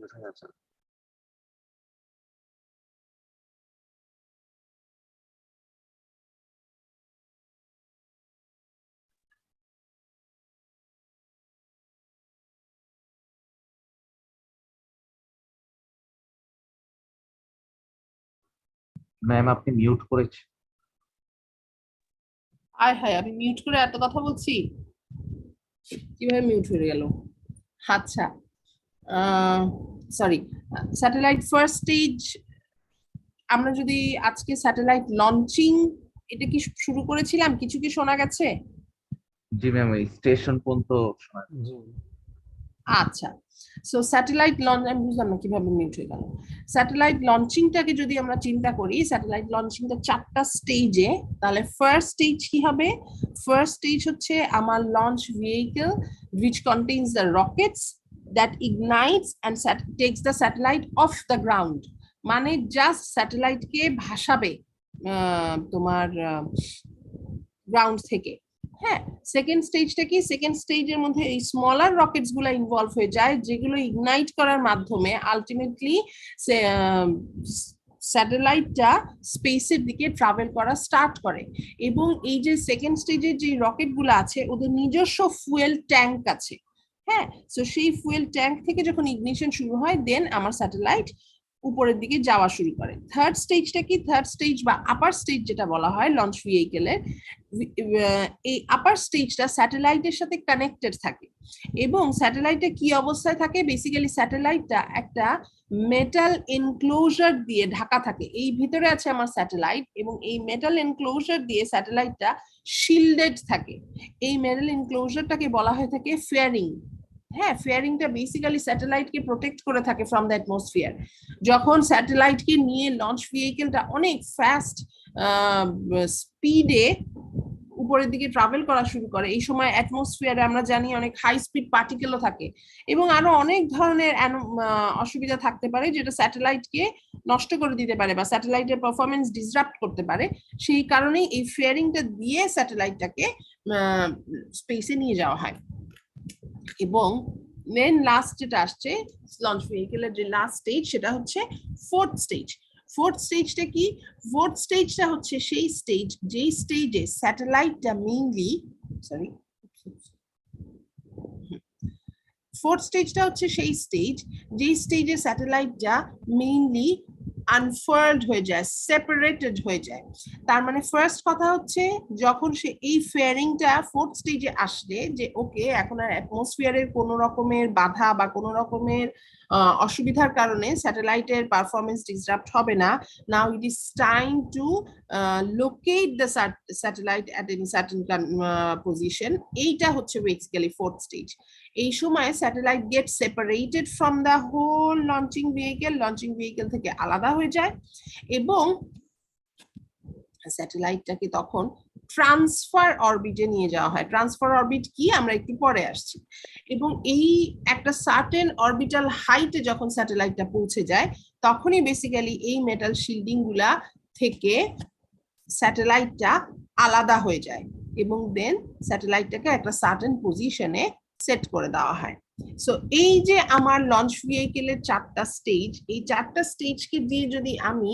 বোঝা যাচ্ছে না। ম্যাম আপনি মিউট করেছেন। আয় হায়, আমি মিউট করে এত কথা বলছি, কিভাবে মিউট হয়ে গেল? আচ্ছা, সরি। স্যাটেলাইট ফার্স্ট স্টেজ, আমরা যদি আজকে স্যাটেলাইট লঞ্চিং এটা কি শুরু করেছিলাম, কিছু কি শোনা গেছে? জি ম্যাম, এই স্টেশন পর্যন্ত শোনা যাচ্ছে। আচ্ছা, সো স্যাটেলাইট লঞ্চ, আমি বুঝলাম না কিভাবে মিউট হয়ে গেল। স্যাটেলাইট লঞ্চিংটাকে যদি আমরা চিন্তা করি, স্যাটেলাইট লঞ্চিংটা 4টা স্টেজে, তাহলে ফার্স্ট স্টেজ কি হবে? ফার্স্ট স্টেজ হচ্ছে আমার launch vehicle which contains the rockets that ignites and takes the satellite off the ground, মানে জাস্ট স্যাটেলাইটকে ভাসাবে তোমার গ্রাউন্ড থেকে। হ্যাঁ, সেকেন্ড স্টেজটা কি? সেকেন্ড স্টেজের মধ্যে এই স্মলার রকেটস গুলো ইনভলভ হয়ে যায়, যেগুলো ইগনাইট করার মাধ্যমে আলটিমেটলি স্যাটেলাইটটা স্পেসের দিকে ট্রাভেল করা স্টার্ট করে। এবং এই যে সেকেন্ড স্টেজের যে রকেট গুলো আছে, ওদের নিজস্ব ফুয়েল ট্যাঙ্ক আছে। হ্যাঁ, তো সেই ফুয়েল ট্যাঙ্ক থেকে যখন ইগনিশন শুরু হয়, দেন আমার স্যাটেলাইট উপরের দিকে যাওয়া শুরু করে। থার্ড স্টেজটা কি? থার্ড স্টেজ বা আপার স্টেজ যেটা বলা হয় লঞ্চ ভেহিকেলের, এই আপার স্টেজটা স্যাটেলাইটের সাথে কানেক্টেড থাকে। এবং স্যাটেলাইটে কি অবস্থায় থাকে? বেসিক্যালি স্যাটেলাইটটা একটা মেটাল এনক্লোজার দিয়ে ঢাকা থাকে। এই ভিতরে আছে আমার স্যাটেলাইট, এবং এই মেটাল এনক্লোজার দিয়ে স্যাটেলাইটটা শিল্ডেড থাকে। এই মেটাল এনক্লোজারটাকে বলা হয়ে থাকে ফেয়ারিং। হ্যাঁ, ফেয়ারিংটা বেসিক্যালি স্যাটেলাইটকে প্রোটেক্ট করে থাকে ফ্রম দ্য অ্যাটমসফিয়ার। যখন স্যাটেলাইটকে নিয়ে লঞ্চ ভেহিকেলটা অনেক ফাস্ট স্পিডে উপরের দিকে ট্রাভেল করা শুরু করে, এই সময় অ্যাটমসফিয়ারে আমরা জানি অনেক হাই স্পিড পার্টিকেলও থাকে, এবং আরো অনেক ধরনের অসুবিধা থাকতে পারে যেটা স্যাটেলাইটকে নষ্ট করে দিতে পারে বা স্যাটেলাইটের পারফরমেন্স ডিসরাপ্ট করতে পারে। সেই কারণেই এই ফেয়ারিংটা দিয়ে স্যাটেলাইটটাকে স্পেসে নিয়ে যাওয়া হয়। এবং মেন লাস্ট যেটা আসছে লঞ্চ ভেহিকেলের যে লাস্ট স্টেজ, সেটা হচ্ছে ফোর্থ স্টেজ। ফোর্থ স্টেজটা কি? ফোর্থ স্টেজটা হচ্ছে সেই স্টেজ যেই স্টেজে স্যাটেলাইটটা মেইনলি, সরি, ফোর্থ স্টেজটা হচ্ছে সেই স্টেজ যেই স্টেজে স্যাটেলাইটটা মেইনলি আনফার্লড হয়ে যায়, সেপারেটেড হয়ে যায়। তার মানে ফার্স্ট কথা হচ্ছে, যখন সে এই ফেয়ারিংটা ফোর্থ স্টেজে আসলে, যে ওকে এখন আর অ্যাটমসফিয়ারের কোনো রকমের বাধা বা কোনো রকমের অসুবিধার কারণে স্যাটেলাইটের পারফরমেন্স ডিসরাপ্ট হবে না, now it is time to locate the satellite at any certain position. এইটা হচ্ছে বেসিক্যালি ফোর্থ স্টেজ। এই সময় satellite get separated from the whole launching vehicle, launching vehicle থেকে আলাদা হয়ে যায়, এবং স্যাটেলাইটটাকে তখন ট্রান্সফার অরবিটে নিয়ে যাওয়া হয়। ট্রান্সফার অরবিট কি আমরা একটু পরে আসছি। এবং এই একটা সার্টেন অরবিটাল হাইটে যখন স্যাটেলাইটটা পৌঁছে যায়, তখনই বেসিক্যালি এই মেটাল শিল্ডিং গুলা থেকে স্যাটেলাইটটা আলাদা হয়ে যায়, এবং দেন স্যাটেলাইটটাকে একটা সার্টেন পজিশনে সেট করে দেওয়া হয়। সো এই যে আমার লঞ্চ ভেহিকেলের 4টা স্টেজ, এই 4টা স্টেজকে দিয়ে যদি আমি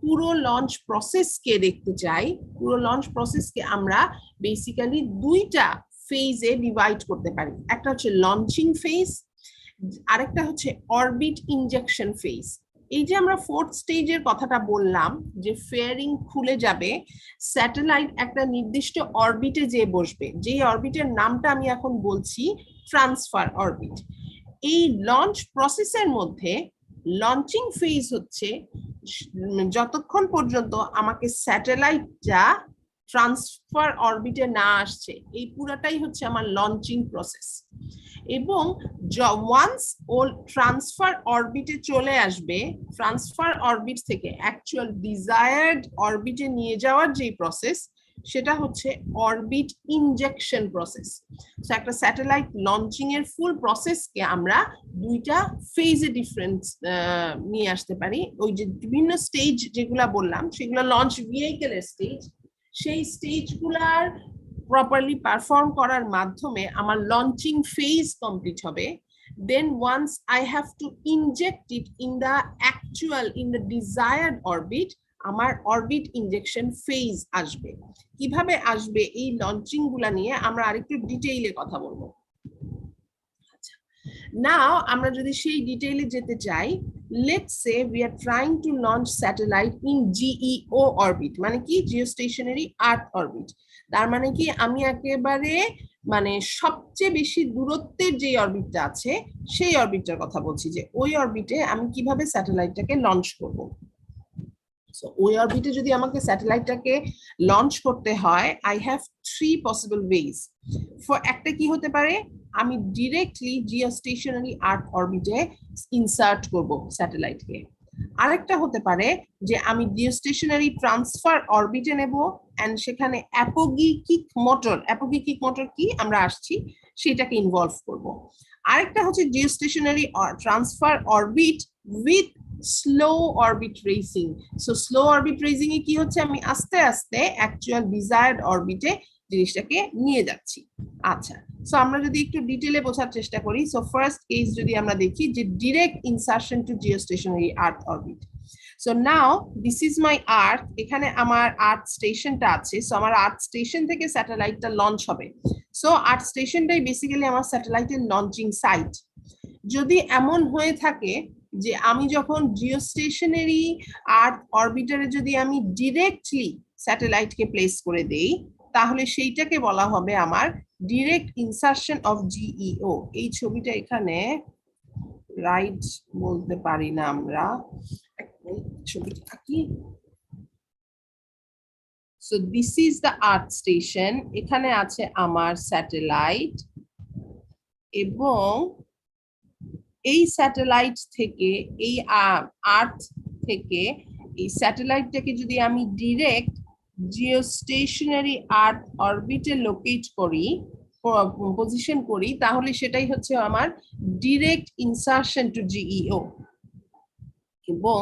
পুরো লঞ্চ প্রসেসকে দেখতে চাই, পুরো লঞ্চ প্রসেসকে আমরা বেসিক্যালি 2টা ফেজে ডিভাইড করতে পারি। একটা হচ্ছে লঞ্চিং ফেজ, আরেকটা হচ্ছে অরবিট ইনজেকশন ফেজ। এই যে আমরা ফোর্থ স্টেজের কথাটা বললাম, যে ফেয়ারিং খুলে যাবে, স্যাটেলাইট একটা নির্দিষ্ট অরবিটে যে বসবে, যে অরবিটের নামটা আমি এখন বলছি ট্রান্সফার অরবিট। এই লঞ্চ প্রসেসের মধ্যে লঞ্চিং ফেজ হচ্ছে যতক্ষণ পর্যন্ত আমাকে স্যাটেলাইটটা ট্রান্সফার অরবিটে না আসছে, এই পুরাটাই হচ্ছে আমার লঞ্চিং প্রসেস। এবং ওয়ান্স ও ট্রান্সফার অরবিটে চলে আসবে, ট্রান্সফার অরবিট থেকে অ্যাকচুয়াল ডিজায়ার্ড অরবিটে নিয়ে যাওয়ার যে প্রসেস, সেটা হচ্ছে অরবিট ইনজেকশন প্রসেস। সো একটা স্যাটেলাইট লঞ্চিং এর ফুল প্রসেসকে আমরা 2টা ফেজে ডিফারেন্স নিয়ে আসতে পারি। ওই যে বিভিন্ন স্টেজ যেগুলা বললাম, সেগুলো লঞ্চ ভেহিকেলের স্টেজ। সেই স্টেজগুলার প্রপারলি পারফর্ম করার মাধ্যমে আমার লঞ্চিং ফেজ কমপ্লিট হবে। then once I have to inject it in the desired orbit, আমার অরবিট ইনজেকশন ফেজ আসবে। কিভাবে আসবে এই লঞ্চিং গুলা নিয়ে আমরা আরেকটু ডিটেইলে কথা বলবো। নাও আমরা যদি সেই ডিটেইলে যেতে চাই, let's say we are trying to launch satellite in GEO orbit, মানে কি জিওস্টেশনারি আর্থ অরবিট। তার মানে কি আমি একেবারে মানে সবচেয়ে বেশি দূরত্বের যে অরবিটটা আছে সেই অরবিটটার কথা বলছি, যে ওই অরবিটে আমি কিভাবে স্যাটেলাইটটাকে লঞ্চ করব। সো ওই অরবিটে যদি আমাকে স্যাটেলাইটটাকে লঞ্চ করতে হয়, I have 3 possible ways. For একটা কি হতে পারে, আমি ডিরেক্টলি জিওস্টেশনারি আর্থ অরবিটে ইনসার্ট করব স্যাটেলাইটকে। আরেকটা হতে পারে যে আমি জিওস্টেশনারি ট্রান্সফার অরবিটে নেব এন্ড সেখানে অ্যাপোগিকিক মোটর কি আমরা আসছি সেটাকে ইনভলভ করব। আরেকটা হচ্ছে geostationary transfer orbit with slow orbit raising. So slow orbit raising এ কি হচ্ছে, আমি আস্তে আস্তে অ্যাকচুয়াল ডিজায়ার্ড অরবিটে জিনিসটাকে নিয়ে যাচ্ছি। আচ্ছা, সো আমরা যদি একটু ডিটেইলে বোঝার চেষ্টা করি, সো ফার্স্ট কেস যদি আমরা দেখি যে direct insertion to geostationary earth orbit. So now this is my earth, এখানে আমার আর্থ স্টেশনটা আছে। সো আমার আর্থ স্টেশন থেকে স্যাটেলাইটটা লঞ্চ হবে। সো আর্থ স্টেশনটাই বেসিক্যালি আমার স্যাটেলাইটের লঞ্চিং সাইট। যদি এমন হয়ে থাকে যে আমি যখন জিওস্টেশনারি আর্থ অরবিটারে যদি আমি ডিরেক্টলি স্যাটেলাইটকে প্লেস করে দেই, তাহলে সেইটাকে বলা হবে আমার ডিরেক্ট ইনসারশন অফ জিইও। এই ছবিটা এখানে রাইট বলতে পারি না আমরা, ছবিটা আঁকি। So this is the earth station, এখানে আছে আমার স্যাটেলাইট, এবং এই স্যাটেলাইট থেকে এই আর্থ থেকে এই স্যাটেলাইটটাকে যদি আমি ডিরেক্ট জিওস্টেশনারি আর্থ অরবিটে লোকেট করি, পজিশন করি, তাহলে সেটাই হচ্ছে আমার ডিরেক্ট ইনসারশন টু জিইও। এবং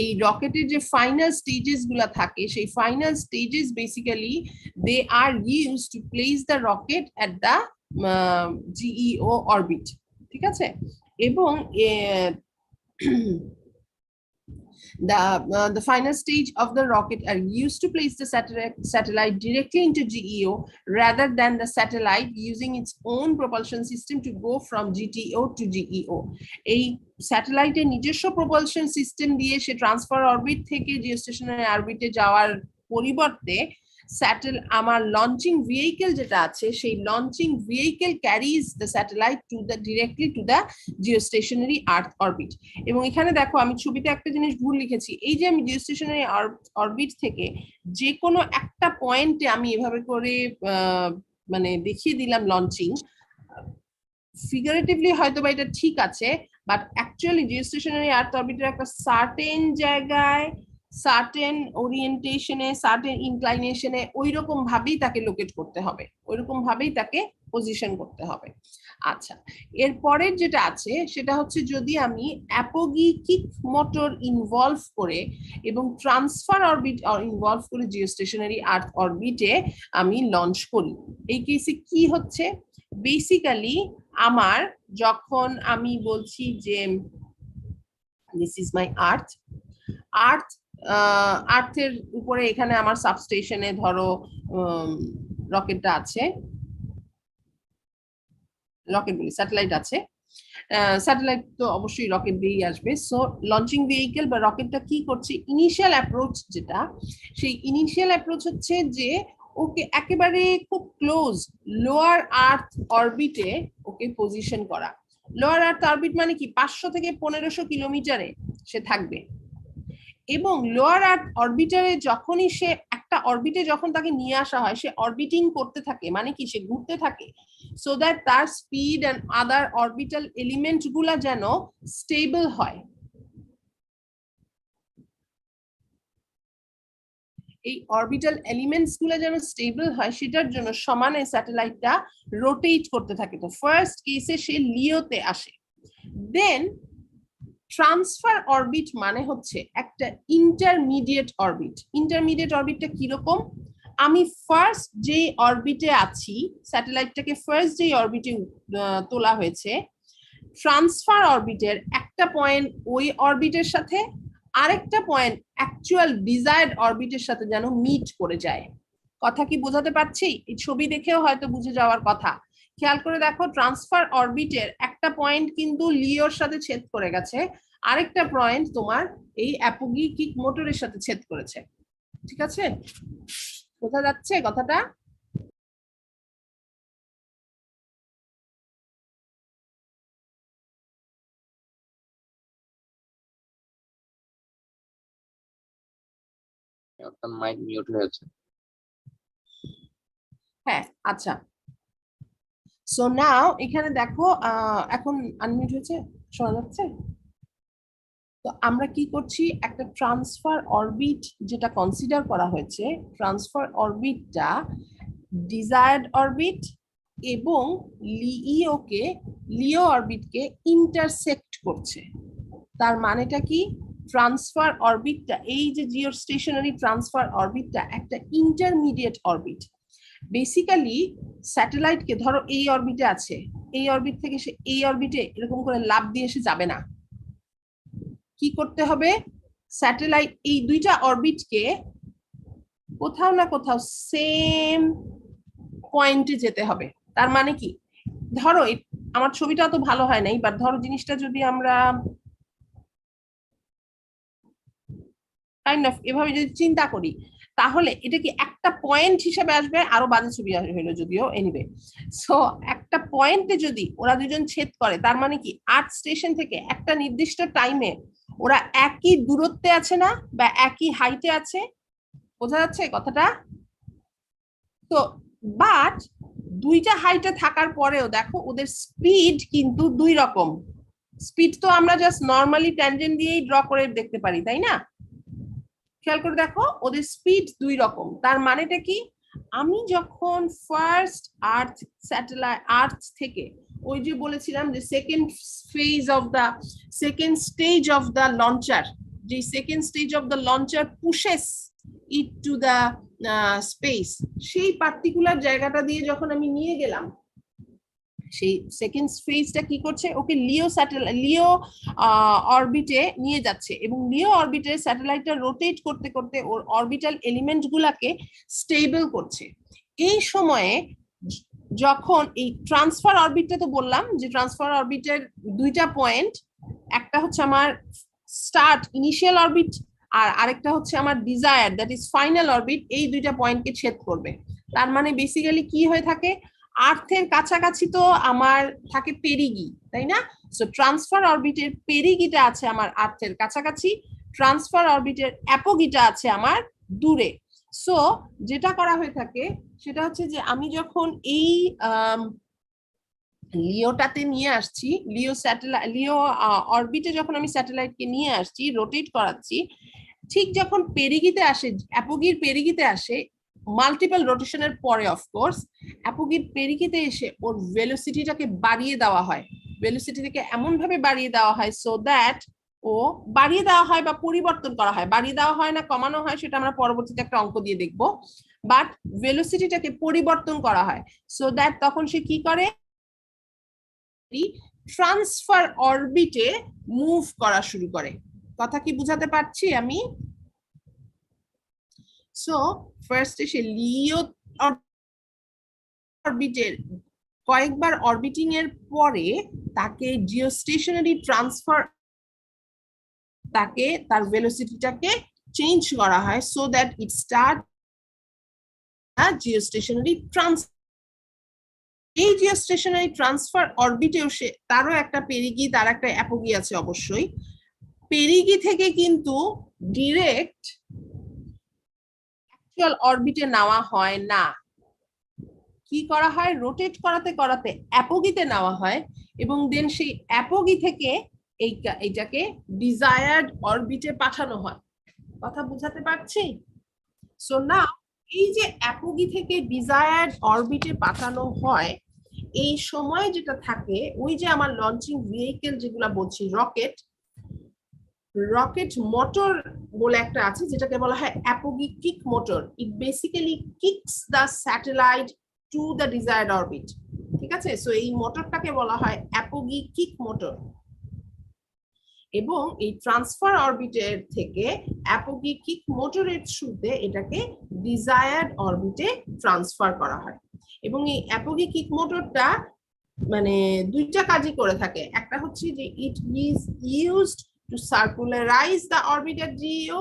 এই রকেটের যে ফাইনাল স্টেজেস গুলা থাকে, সেই final stages basically they are use to place the rocket at the GEO orbit, ঠিক আছে? এবং the final stage of the rocket are used to place the satellite directly into GEO rather than the satellite using its own propulsion system to go from GTO to GEO. এই স্যাটেলাইটের নিজস্ব propulsion system দিয়ে সে transfer orbit থেকে geostationary অরবিটে যাওয়ার পরিবর্তে আমার launching vehicle যেটা আছে, সেই launching vehicle carries the satellite to the directly to the geostationary earth orbit. এবং এখানে দেখো আমি ছবিতে একটা জিনিস ভুল লিখেছি, এই যে আমি জিওস্টেশনারি অরবিট থেকে যে কোনো একটা পয়েন্টে আমি এভাবে করে মানে দেখিয়ে দিলাম লঞ্চিং, ফিগারেটিভলি হয়তো বা এটা ঠিক আছে, বাট অ্যাকচুয়ালি জিওস্টেশনারি আর্থ অরবিটের একটা সার্টেন জায়গায়, সার্টেন ওরিয়েন্টেশনে, সার্টেন ইনক্লাইনেশনে ওইরকম ভাবেই তাকে লোকেট করতে হবে, ওইরকম ভাবেই তাকে পজিশন করতে হবে। আচ্ছা, এরপরের যেটা আছে সেটা হচ্ছে যদি আমি অ্যাপোগিকিক মোটর ইনভলভ করে এবং ট্রান্সফার অরবিট ইনভলভ করে জিওস্টেশনারি আর্থ অরবিটে আমি লঞ্চ করি। এই কেসে কি হচ্ছে, বেসিক্যালি আমার যখন আমি বলছি যে দিস ইজ মাই আর্থ, আর্থের উপরে এখানে আমার সাবস্টেশনে ধরো রকেটটা আছে, রকেট বলি স্যাটেলাইট আছে, স্যাটেলাইট তো অবশ্যই রকেট দিয়েই আসবে। সো লঞ্চিং ভেহিকেল বা রকেটটা কি করছে, ইনিশিয়াল অ্যাপ্রোচ যেটা, সেই ইনিশিয়াল অ্যাপ্রোচ হচ্ছে যে ওকে একেবারে খুব ক্লোজ লোয়ার আর্থ অরবিটে ওকে পজিশন করা। লোয়ার আর্থ অরবিট মানে কি 500 থেকে 1500 কিলোমিটারে সে থাকবে, এবং লোয়ার আর্থ অরবিটারে যখনই সে একটা অরবিটে যখন তাকে নিয়ে আসা হয়, সে অরবিটিং করতে থাকে, মানে কি সে ঘুরতে থাকে, সো দ্যাট তার speed and other orbital element গুলা যেন স্টেবল হয়। এই অরবিটাল এলিমেন্টস গুলা যেন স্টেবল হয়, সেটার জন্য সমানে স্যাটেলাইটটা রোটেট করতে থাকে। তো ফার্স্ট কেসে সে লিওতে আসে। দেন ট্রান্সফার অরবিট মানে হচ্ছে একটা ইন্টারমিডিয়েট অরবিট। ইন্টারমিডিয়েট অরবিটটা কিরকম, আমি ফার্স্ট যে অরবিটে আছি, স্যাটেলাইটটাকে ফার্স্ট যে অরবিটে তোলা হয়েছে, ট্রান্সফার অরবিটের একটা পয়েন্ট ওই অরবিটের সাথে আরেকটা পয়েন্ট অ্যাকচুয়াল ডিজায়ার্ড অরবিটের সাথে যেন মিট করে যায়। কথা কি বোঝাতে পারছি? এই ছবি দেখেও হয়তো বুঝে যাওয়ার কথা। খেয়াল করে দেখো, ট্রান্সফার অরবিটের একটা পয়েন্ট কিন্তু লিওর সাথে ছেদ করে গেছে, আরেকটা পয়েন্ট তোমার এই অ্যাপোগিক মোটরের সাথে ছেদ করেছে। ঠিক আছে, বোঝা যাচ্ছে কথাটা? আপনার মাইক মিউট হয়েছে। হ্যাঁ, আচ্ছা। সো নাও এখানে দেখো, এখন আনমিউট হয়েছে, শোনা যাচ্ছে? তো আমরা কি করছি, একটা ট্রান্সফার অরবিট যেটা কনসিডার করা হয়েছে, ট্রান্সফার অরবিটটা ডিজায়ার্ড অরবিট এবং লিও অরবিটকে ইন্টারসেক্ট করছে। তার মানেটা কি, ট্রান্সফার অরবিটটা, এই যে জিওস্টেশনারি ট্রান্সফার অরবিটটা একটা ইন্টারমিডিয়েট অরবিট। বেসিক্যালি স্যাটেলাইটকে ধরো এই অরবিটে আছে, এই অরবিট থেকে সে এই অরবিটে এরকম করে লাফ দিয়ে এসে যাবে না। কি করতে হবে, স্যাটেলাইট এই দুইটা অরবিটকে কোথাও না কোথাও সেম পয়েন্টে যেতে হবে। তার মানে কি, ধরো আমার ছবিটা তো ভালো হয় নাই, বাট ধরো জিনিসটা যদি আমরা কাইন্ড অফ এভাবে যদি চিন্তা করি, তাহলে এটা কি একটা পয়েন্ট হিসেবে আসবে? আরো বাজে ছবি হইলো যদিও, এনিওয়ে। সো একটা পয়েন্টে যদি ওরা দুজন ছেদ করে, তার মানে কি আর্থ স্টেশন থেকে একটা নির্দিষ্ট টাইমে ওরা একই দূরত্বে আছে না, বা একই হাইটে আছে? বোঝা যাচ্ছে কথাটা? তো বাট দুইটা হাইটে থাকার পরেও দেখো ওদের স্পিড কিন্তু দুই রকম। স্পিড তো আমরা জাস্ট নর্মালি ট্যানজেন্ট দিয়েই ড্র করে দেখতে পারি, তাই না? খেয়াল করে দেখো ওদের স্পিড দুই রকম। তার মানেটা কি, আমি যখন ফার্স্ট আর্থ থেকে, ওই যে বলেছিলাম যে second stage of the launcher, যে second stage of the launcher pushes it to the space, সেই পার্টিকুলার জায়গাটা দিয়ে যখন আমি নিয়ে গেলাম, সেই সেকেন্ড ফেজটা কি করছে, ওকে লিও অরবিটে নিয়ে যাচ্ছে, এবং লিও অরবিটে স্যাটেলাইটটা রোটেট করতে করতে ওর অরবিটাল এলিমেন্ট গুলাকে স্টেবল করছে। এই সময়ে যখন এই ট্রান্সফার অরবিটটা, তো বললাম যে ট্রান্সফার অরবিটের দুইটা পয়েন্ট, একটা হচ্ছে আমার স্টার্ট ইনিশিয়াল অরবিট, আর আরেকটা হচ্ছে আমার desire that is final orbit, এই দুইটা পয়েন্টকে ছেদ করবে। তার মানে বেসিক্যালি কি হয়ে থাকে, আর্থের কাছাকাছি তো আমার থাকে পেরিগি, তাই না? সো ট্রান্সফার অরবিটের পেরিগিটা আছে আমার আর্থের কাছাকাছি, ট্রান্সফার অরবিটের অ্যাপোগিটা আছে আমার দূরে। সো যেটা করা হয়ে থাকে সেটা হচ্ছে যে আমি যখন এই লিওটাতে নিয়ে আসছি, লিও অরবিটে যখন আমি স্যাটেলাইটকে নিয়ে আসছি, রোটেট করাচ্ছি, ঠিক যখন পেরিগিতে আসে, অ্যাপোগির পেরিগিতে আসে, মাল্টিপল রোটেশনের পরে অফকোর্স অ্যাপোগির পেরিগিতে এসে ওর ভেলোসিটিটাকে বাড়িয়ে দেওয়া হয়, ভেলোসিটিটাকে এমন ভাবে বাড়িয়ে দেওয়া হয় সো দ্যাট ও বাড়িয়ে দেওয়া হয় বা পরিবর্তন করা হয়, বাড়িয়ে দেওয়া হয় না কমানো হয় সেটা আমরা পরবর্তীতে একটা অঙ্ক দিয়ে দেখব, বাট ভেলোসিটিটাকে পরিবর্তন করা হয় সো দ্যাট তখন সে কি করে, ট্রান্সফার অরবিটে মুভ করা শুরু করে। কথা কি বুঝাতে পারছি আমি? সো ফার্স্ট এসে লিও অরবিটের কয়েকবার অরবিটিং এর পরে তাকে জিওস্টেশনারি ট্রান্সফার, তাকে তার ভেলোসিটিটাকে চেঞ্জ করা হয় so that it start geostationary transfer. এই জিওস্টেশনারি ট্রান্সফার অরবিটেও সে তারও একটা পেরিগি, তার একটা অ্যাপোগি আছে অবশ্যই। পেরিগি থেকে কিন্তু ডিরেক্ট অ্যাকচুয়াল অরবিটে নেওয়া হয় না, কি করা হয়, রোটেট করাতে করাতে অ্যাপোগিতে নেওয়া হয়, এবং দেন সেই অ্যাপোগি থেকে এইটাকে ডিজায়ার্ড অরবিটে পাঠানো হয়। কথা বুঝাতে পারছি? সো না, এই যে অ্যাপোগি থেকে ডিজায়ার্ড অরবিটে পাঠানো হয়, এই সময় যেটা থাকে, ওই যে আমার লঞ্চিং ভেহিকেল যেগুলা বলছি, রকেট মোটর বলে একটা আছে যেটাকে বলা হয় apogee kick motor. It basically kicks the satellite to the desired orbit. ঠিক ঠিক আছে? সো এই মোটরটাকে বলা হয় অ্যাপোগি কিক মোটর, এবং এই ট্রান্সফার অরবিটের থেকে অ্যাপোগি কিক মোটরের থ্রুতে এটাকে ডিজায়ার্ড অরবিটে ট্রান্সফার করা হয়। এবং এই অ্যাপোগি কিক মোটরটা মানে দুইটা কাজই করে থাকে। একটা হচ্ছে যে it is used to circularise the orbit at GEO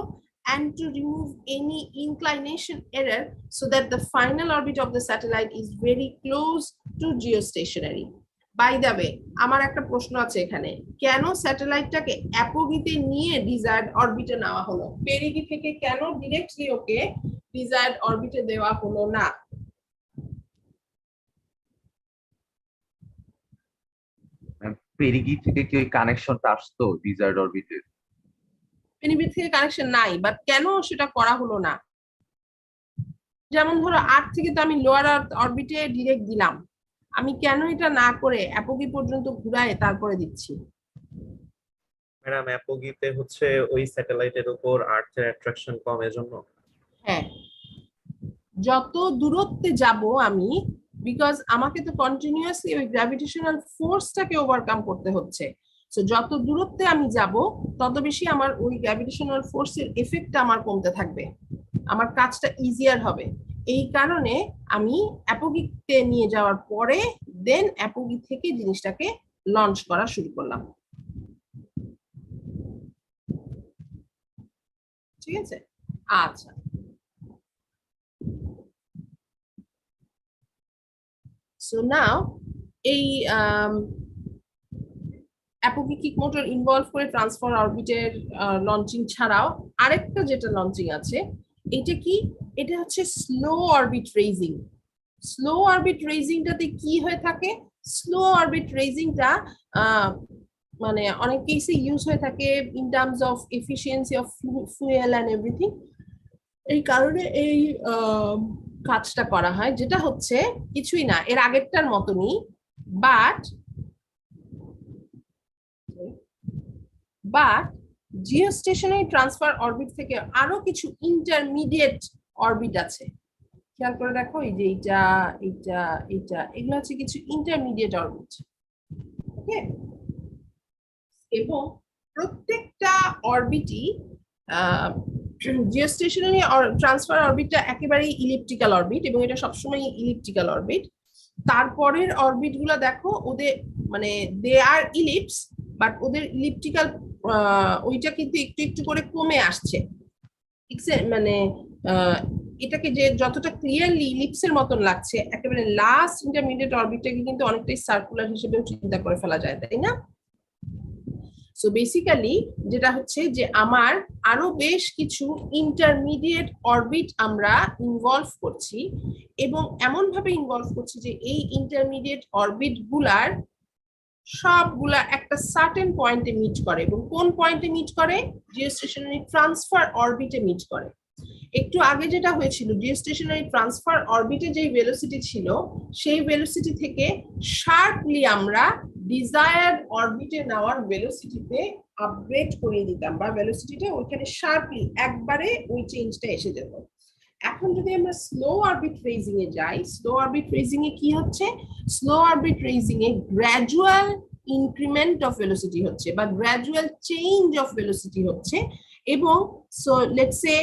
and to remove any inclination error so that the final orbit of the satellite is very close to geostationary. By the way, আমার একটা প্রশ্ন আছে এখানে, কেন স্যাটেলাইটটাকে অ্যাপোগিতে নিয়ে desired অরবিটে নেওয়া হলো? পেরিগি থেকে কেন ডিরেক্টলি ওকে ডিজায়ার্ড অরবিটে দেওয়া হলো না? পেরিগি থেকে কি ওই কানেকশনটা আসতো ডিজায়ার্ড অরবিটে? পেরিগি থেকে কানেকশন নাই, বাট কেন সেটা করা হলো না? যেমন ধরো আর্থ থেকে তো আমি লোয়ার আর্থ অরবিটে ডিরেক্ট দিলাম, আমি কেন এটা না করে অ্যাপোগি পর্যন্ত ঘুরায় তারপরে দিচ্ছি? ম্যাডাম অ্যাপোগিতে হচ্ছে ওই স্যাটেলাইটের উপর আর্থের অ্যাট্রাকশন কম, এজন্য। হ্যাঁ, যত দূরত্বে যাব আমি, বিকজ আমাকে তো কন্টিনিউয়াসলি ওই গ্র্যাভিটেশনাল ফোর্সটাকে ওভারকাম করতে হচ্ছে, সো যত দূরত্বে আমি যাব তত বেশি আমার ওই গ্র্যাভিটেশনাল ফোর্সের এফেক্টটা আমার কমতে থাকবে, আমার কাজটা ইজিয়ার হবে। এই কারণে আমি অ্যাপোগিতে নিয়ে যাওয়ার পরে দেন অ্যাপোগি থেকে জিনিসটাকে লঞ্চ করা শুরু করলাম। ঠিক আছে, আচ্ছা। সো নাও এই অ্যাপোগি কিক মোটর ইনভলভ করে ট্রান্সফার অরবিটের লঞ্চিং ছাড়াও আরেকটা যেটা লঞ্চিং আছে, এটা কি? এটা হচ্ছে slow orbit raising. Slow orbit রেইজিংটাতে কি হয়ে থাকে? স্লো অরবিট রেইজিংটা মানে অনেক কেসে ইউজ হয়ে থাকে in terms of efficiency of fuel and everything. এই কারণে এই কাজটা করা হয়, যেটা হচ্ছে কিছুই না, এর আগেরটার মতনই, বাট জিওস্টেশনারি ট্রান্সফার অরবিট থেকে আরো কিছু ইন্টারমিডিয়েট অরবিট আছে। খেয়াল করে দেখো, এই যে এইটা এইটা এইটা, এগুলো হচ্ছে কিছু ইন্টারমিডিয়েট অরবিট। ওকে, এবং প্রত্যেকটা অরবিটই জিওস্টেশনারি ট্রান্সফার অরবিটটা একেবারেই ইলিপ্টিক্যাল অরবিট, এবং এটা সবসময় ইলিপ্টিক্যাল অরবিট। তারপরের অরবিট গুলা দেখো, ওদের মানে দে আর ইলিপস, বাট ওদের ইলিপ্টিক্যাল ওইটা কিন্তু একটু একটু করে কমে আসছে। মানে এটাকে যে যতটা ক্লিয়ারলি ইলিপসের মতন লাগছে, একেবারে লাস্ট ইন্টারমিডিয়েট অরবিটটাকে কিন্তু অনেকটাই সার্কুলার হিসেবেও চিন্তা করে ফেলা যায়, তাই না? সো বেসিক্যালি যেটা হচ্ছে যে আমার আরো বেশ কিছু ইন্টারমিডিয়েট অরবিট আমরা ইনভলভ করছি, এবং এমন ভাবে ইনভলভ করছি যে এই ইন্টারমিডিয়েট অরবিট গুলার সবগুলা একটা সার্টেন পয়েন্টে মিট করে। এবং কোন পয়েন্টে মিট করে? জিওস্টেশনারি ট্রান্সফার অরবিটে মিট করে। একটু আগে যেটা হয়েছিল, জিওস্টেশনারি ট্রান্সফার অরবিটে যেই ভেলোসিটি ছিল, সেই ভেলোসিটি থেকে শার্পলি আমরা ডিজায়ার্ড অরবিটে নেওয়ার ভেলোসিটিতে আপগ্রেড করিয়ে দিতাম, বা ভেলোসিটিটা ওইখানে শার্পলি একবারে ওই চেঞ্জটা এসে যেত। এখন যদি আমরা স্লো অরবিট রেইজিং এ যাই, স্লো অরবিট রেইজিং এ কি হচ্ছে? Slow orbit raising A gradual increment of velocity হচ্ছে, বা গ্র্যাজুয়াল চেঞ্জ অফ ভেলোসিটি হচ্ছে। এবং সো লেটস সে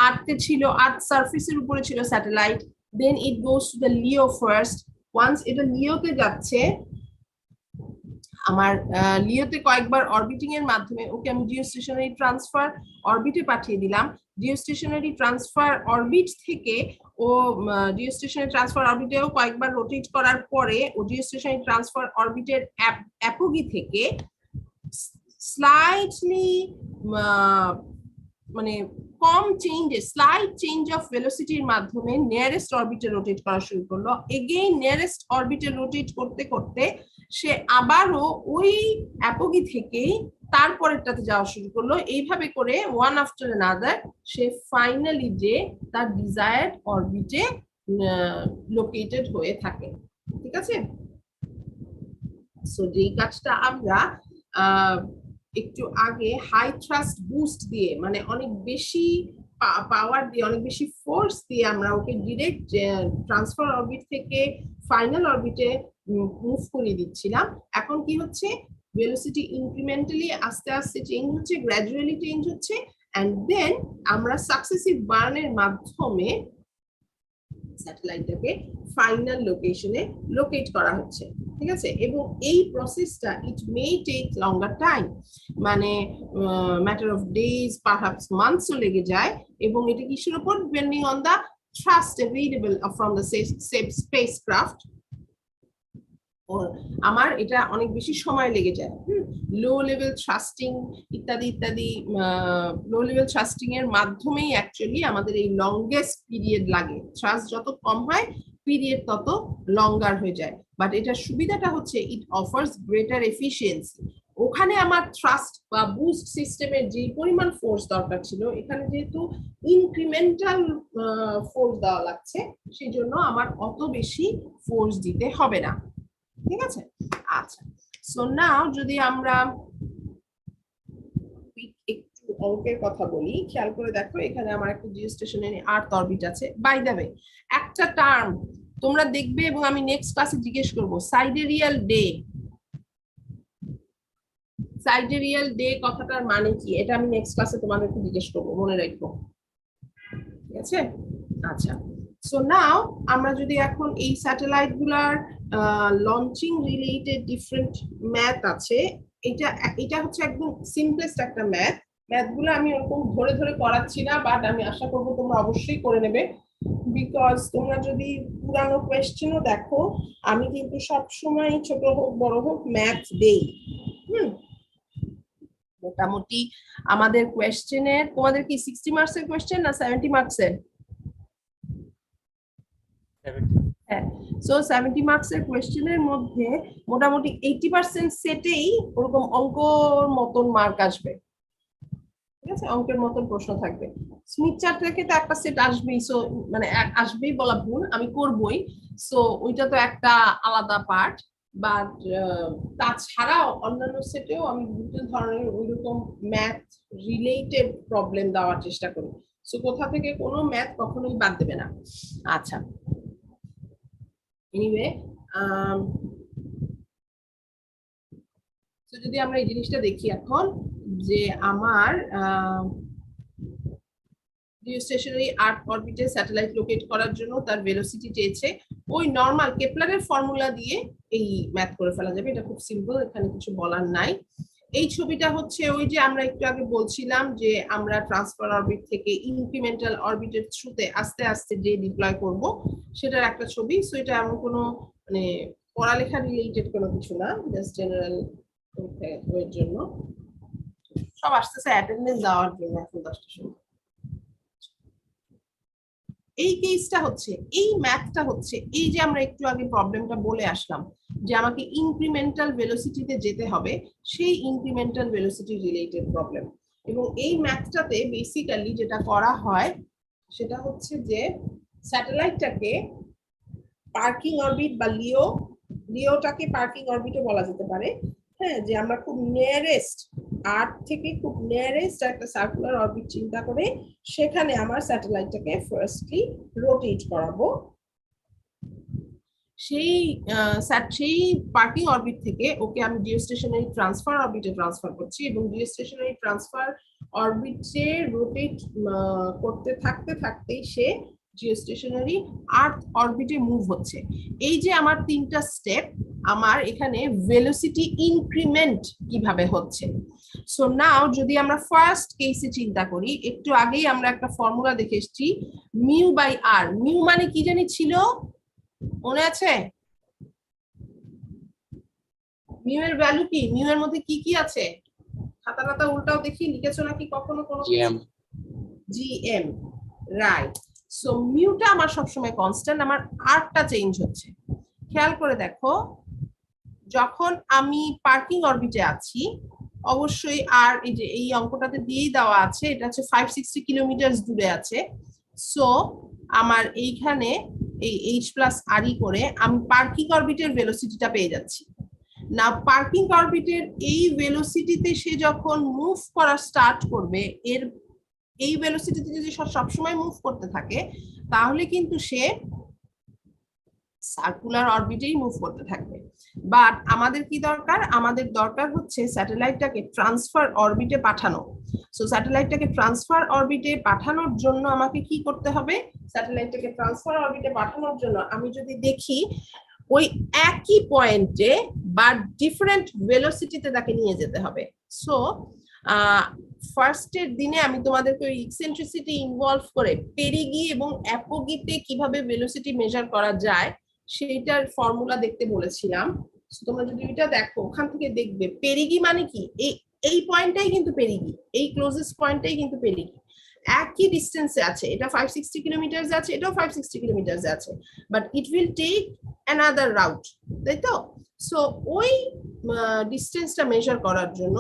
আর্থে ছিল, আর্থ সারফেসের উপরে ছিল satellite, then it goes to the LEO first. Once এটা লিওতে যাচ্ছে, আমার লিওতে কয়েকবার অরবিটিং এর মাধ্যমে ওকে আমি জিওস্টেশনারি ট্রান্সফার অরবিটে পাঠিয়ে দিলাম। জিওস্টেশনারি ট্রান্সফার অরবিট থেকে ও জিওস্টেশনারি ট্রান্সফার অরবিটেও কয়েকবার রোটেট করার পরে ও জিওস্টেশনারি ট্রান্সফার অরবিটের অ্যাপোগি থেকে স্লাইটলি মানে কম চেঞ্জে, স্লাইট চেঞ্জ অফ ভেলোসিটির মাধ্যমে নিয়ারেস্ট অরবিটে রোটেট করা শুরু করলো। এগেইন নিয়ারেস্ট অরবিটে রোটেট করতে করতে সে আবারও ওই অ্যাপোগি থেকেই তারপরেরটাতে যাওয়া শুরু করলো। এইভাবে করে ওয়ান আফটার অ্যানাদার সে ফাইনালি যে তার ডিজায়ার্ড অরবিটে লোকেটেড হয়ে থাকে। ঠিক আছে, সো যেই কাজটা আমরা একটু আগে হাই থ্রাস্ট বুস্ট দিয়ে, মানে অনেক বেশি পাওয়ার দিয়ে অনেক বেশি ফোর্স দিয়ে আমরা ওকে ডিরেক্ট ট্রান্সফার অরবিট থেকে ফাইনাল অরবিটে মুভ করিয়ে দিচ্ছিলাম। এখন কি হচ্ছে, ভেলোসিটি ইনক্রিমেন্টালি আস্তে আস্তে চেঞ্জ হচ্ছে, গ্র্যাজুয়ালি চেঞ্জ হচ্ছে, এন্ড দেন আমরা সাকসেসিভ বার্নের মাধ্যমে স্যাটেলাইটটাকে ফাইনাল লোকেশনে লোকেট করা হচ্ছে, ঠিক আছে। এবং এই প্রসেসটা it may take longer time, মানে ম্যাটার অফ ডেজ পারহ্যাপস মান্থসও লেগে যায়, এবং এটা কিসের উপর, depending on the thrust available from the spacecraft. আমার এটা অনেক বেশি সময় লেগে যায়। লো লেভেল থ্রাস্টিং ইত্যাদি ইত্যাদি, লো লেভেল থ্রাস্টিং এর মাধ্যমেই অ্যাকচুয়ালি আমাদের এই লংগেস্ট পিরিয়ড লাগে। থ্রাস্ট যত কম হয় পিরিয়ড তত লঙ্গার হয়ে যায়, বাট এটার সুবিধাটা হচ্ছে ইট অফার্স গ্রেটার এফিসিয়েন্সি। ওখানে আমার থ্রাস্ট বা বুস্ট সিস্টেমের যে পরিমাণ ফোর্স দরকার ছিল, এখানে যেহেতু ইনক্রিমেন্টাল ফোর্স দেওয়া লাগছে, সেই জন্য আমার অত বেশি ফোর্স দিতে হবে না, ঠিক আছে। আচ্ছা, সো নাও যদি আমরা একটু অঙ্কের কথা বলি, খেয়াল করে দেখো, এখানে আমার একটা জিওস্টেশনারি আর্থ অরবিট আছে। বাই দ্য ওয়ে, একটা টার্ম তোমরা দেখবে এবং আমি নেক্সট ক্লাসে জিজ্ঞেস করব, সাইডেরিয়াল ডে। সাইডেরিয়াল ডে কথাটার মানে কি, এটা আমি নেক্সট ক্লাসে তোমাদেরকে জিজ্ঞেস করব, মনে রাখবো, ঠিক আছে। আচ্ছা, সো নাও আমরা যদি এখন এই স্যাটেলাইট গুলার লঞ্চিং রিলেটেড ডিফারেন্ট ম্যাথ আছে, এটা হচ্ছে একদম সিম্পলেস্ট একটা ম্যাথগুলো আমি ওরকম ধরে ধরে করাচ্ছি না, বাট আমি আশা করবো তোমরা অবশ্যই করে নেবে, বিকজ তোমরা যদি পুরানো কোয়েশ্চেনও দেখো, আমি কিন্তু সবসময় ছোট হোক বড় হোক ম্যাথ দেই। মোটামুটি আমাদের কোয়েশ্চেনের, তোমাদের কি 60 মার্কসের কোয়েশ্চেন না 70 মার্কসের? হ্যাঁ, সো 70 মার্কসের কোয়েশ্চেনের মধ্যে মোটামুটি 80% সেটেই ওরকম অঙ্কর মতন মার্ক আসবে, ঠিক আছে, অঙ্কের মতন প্রশ্ন থাকবে। স্মিথ চার্ট রেখে তো একটা সেট আসবেই, সো মানে আসবেই বলা ভুল, আমি করবই, সো ওইটা তো একটা আলাদা পার্ট, বাট তাছাড়াও অন্যান্য সেটেও আমি বিভিন্ন ধরনের ওইরকম ম্যাথ রিলেটেড প্রবলেম দেওয়ার চেষ্টা করি, সো কোথা থেকে কোনো ম্যাথ কখনোই বাদ দেবে না। আচ্ছা, এনিওয়ে, তো যদি আমরা এই জিনিসটা দেখি এখন, যে আমার জিওস্টেশনারি আর্থ অরবিটে স্যাটেলাইট লোকেট করার জন্য তার ভেলোসিটি চেয়েছে, ওই নরমাল কেপলারের ফর্মুলা দিয়ে এই ম্যাথ করে ফেলা যাবে, এটা খুব সিম্পল, এখানে কিছু বলার নাই। এই ছবিটা হচ্ছে ওই যে আমরা একটু আগে বলছিলাম যে আমরা ট্রান্সফার অরবিট থেকে ইনক্রিমেন্টাল অরবিটের থ্রুতে আস্তে আস্তে যে ডিপ্লয় করব, সেটার একটা ছবি। সো এটা এমন কোনো মানে পড়ালেখা রিলেটেড কোনো কিছু না, জাস্ট জেনারেল এর জন্য। সব আসতেছে অ্যাটেন্ডেন্স দেওয়ার জন্য এখন 10টার সময়। এই কেসটা হচ্ছে, এই ম্যাথটা হচ্ছে, এই যে আমরা একটু আগে প্রবলেমটা বলে আসলাম যে আমাকে ইনক্রিমেন্টাল ভেলোসিটিতে যেতে হবে, সেই ইনক্রিমেন্টাল ভেলোসিটি রিলেটেড প্রবলেম। এবং এই ম্যাথটাতে বেসিক্যালি যেটা করা হয় সেটা হচ্ছে যে স্যাটেলাইটটাকে পার্কিং অরবিট বা লিওটাকে পার্কিং অরবিটও বলা যেতে পারে, হ্যাঁ, যে আমরা খুব নিয়ারেস্ট আর্থ থেকে খুব নিয়ারেস্ট একটা সার্কুলার অরবিট চিন্তা করে সেখানে আমার স্যাটেলাইটটাকে ফার্স্টলি রোটেট করাবো। সেই পার্কিং অরবিট থেকে ওকে আমি জিওস্টেশনারি ট্রান্সফার অরবিটে ট্রান্সফার করছি, এবং জিওস্টেশনারি ট্রান্সফার অরবিটে রোটেট করতে থাকতে থাকতেই সে জিওস্টেশনারি আর্থ অরবিটে মুভ হচ্ছে। এই যে আমার 3টা স্টেপ, আমার এখানে ভেলোসিটি ইনক্রিমেন্ট কিভাবে হচ্ছে। সো নাও যদি আমরা ফার্স্ট কেসে চিন্তা করি, একটু আগেই আমরা একটা ফর্মুলা দেখে এসেছি, মিউ বাই আর। মিউ মানে কি জানি ছিল, মনে আছে? মিউ এর ভ্যালু কি? মিউ এর মধ্যে কি কি আছে? খাতা উল্টাও দেখি, লিখেছো নাকি কখনো কোনো? GM, right. সো মিউটা আমার সবসময় কনস্ট্যান্ট, আমার আরটা চেঞ্জ হচ্ছে। খেয়াল করে দেখো, যখন আমি পার্কিং অরবিটে আছি, অবশ্যই আর এই যে এই অঙ্কটাতে দিয়েই দেওয়া আছে, এটা হচ্ছে 560 কিলোমিটার দূরে আছে। সো আমার এইখানে এই h+re করে আমি পার্কিং অরবিটের ভেলোসিটিটা পেয়ে যাচ্ছি। না, পার্কিং অরবিটের এই ভেলোসিটিতে সে যখন মুভ করা স্টার্ট করবে, এর এই ভেলোসিটিতে যদি সবসময় মুভ করতে থাকে তাহলে কিন্তু সে সার্কুলার অরবিটেই মুভ করতে থাকবে। বাট আমাদের কি দরকার, আমাদের দরকার হচ্ছে স্যাটেলাইটটাকে ট্রান্সফার অরবিটে পাঠানো। সো স্যাটেলাইটটাকে ট্রান্সফার অরবিটে পাঠানোর জন্য আমাকে কি করতে হবে, স্যাটেলাইটটাকে ট্রান্সফার অরবিটে পাঠানোর জন্য আমি যদি দেখি ওই একই পয়েন্টে বা ডিফারেন্ট ভেলোসিটিতে তাকে নিয়ে যেতে হবে। সো ফার্স্টের দিনে আমি তোমাদেরকে ওই ইকসেন্ট্রিসিটি ইনভলভ করে পেরিগি এবং অ্যাপোগিতে কিভাবে ভেলোসিটি মেজার করা যায় সেইটার ফর্মুলা দেখতে বলেছিলাম। তোমরা যদি এটা দেখো ওখান থেকে দেখবে পেরিগি মানে কি, এই পয়েন্টটাই কিন্তু পেরিগি, এই ক্লোজেস্ট পয়েন্টটাই কিন্তু পেরিগি, একই ডিস্টেন্সে আছে, এটা 560 কিলোমিটার আছে, এটাও 560 কিলোমিটার আছে, but it will take another route, তাই তো? সো ওই ডিস্টেন্সটা মেজার করার জন্য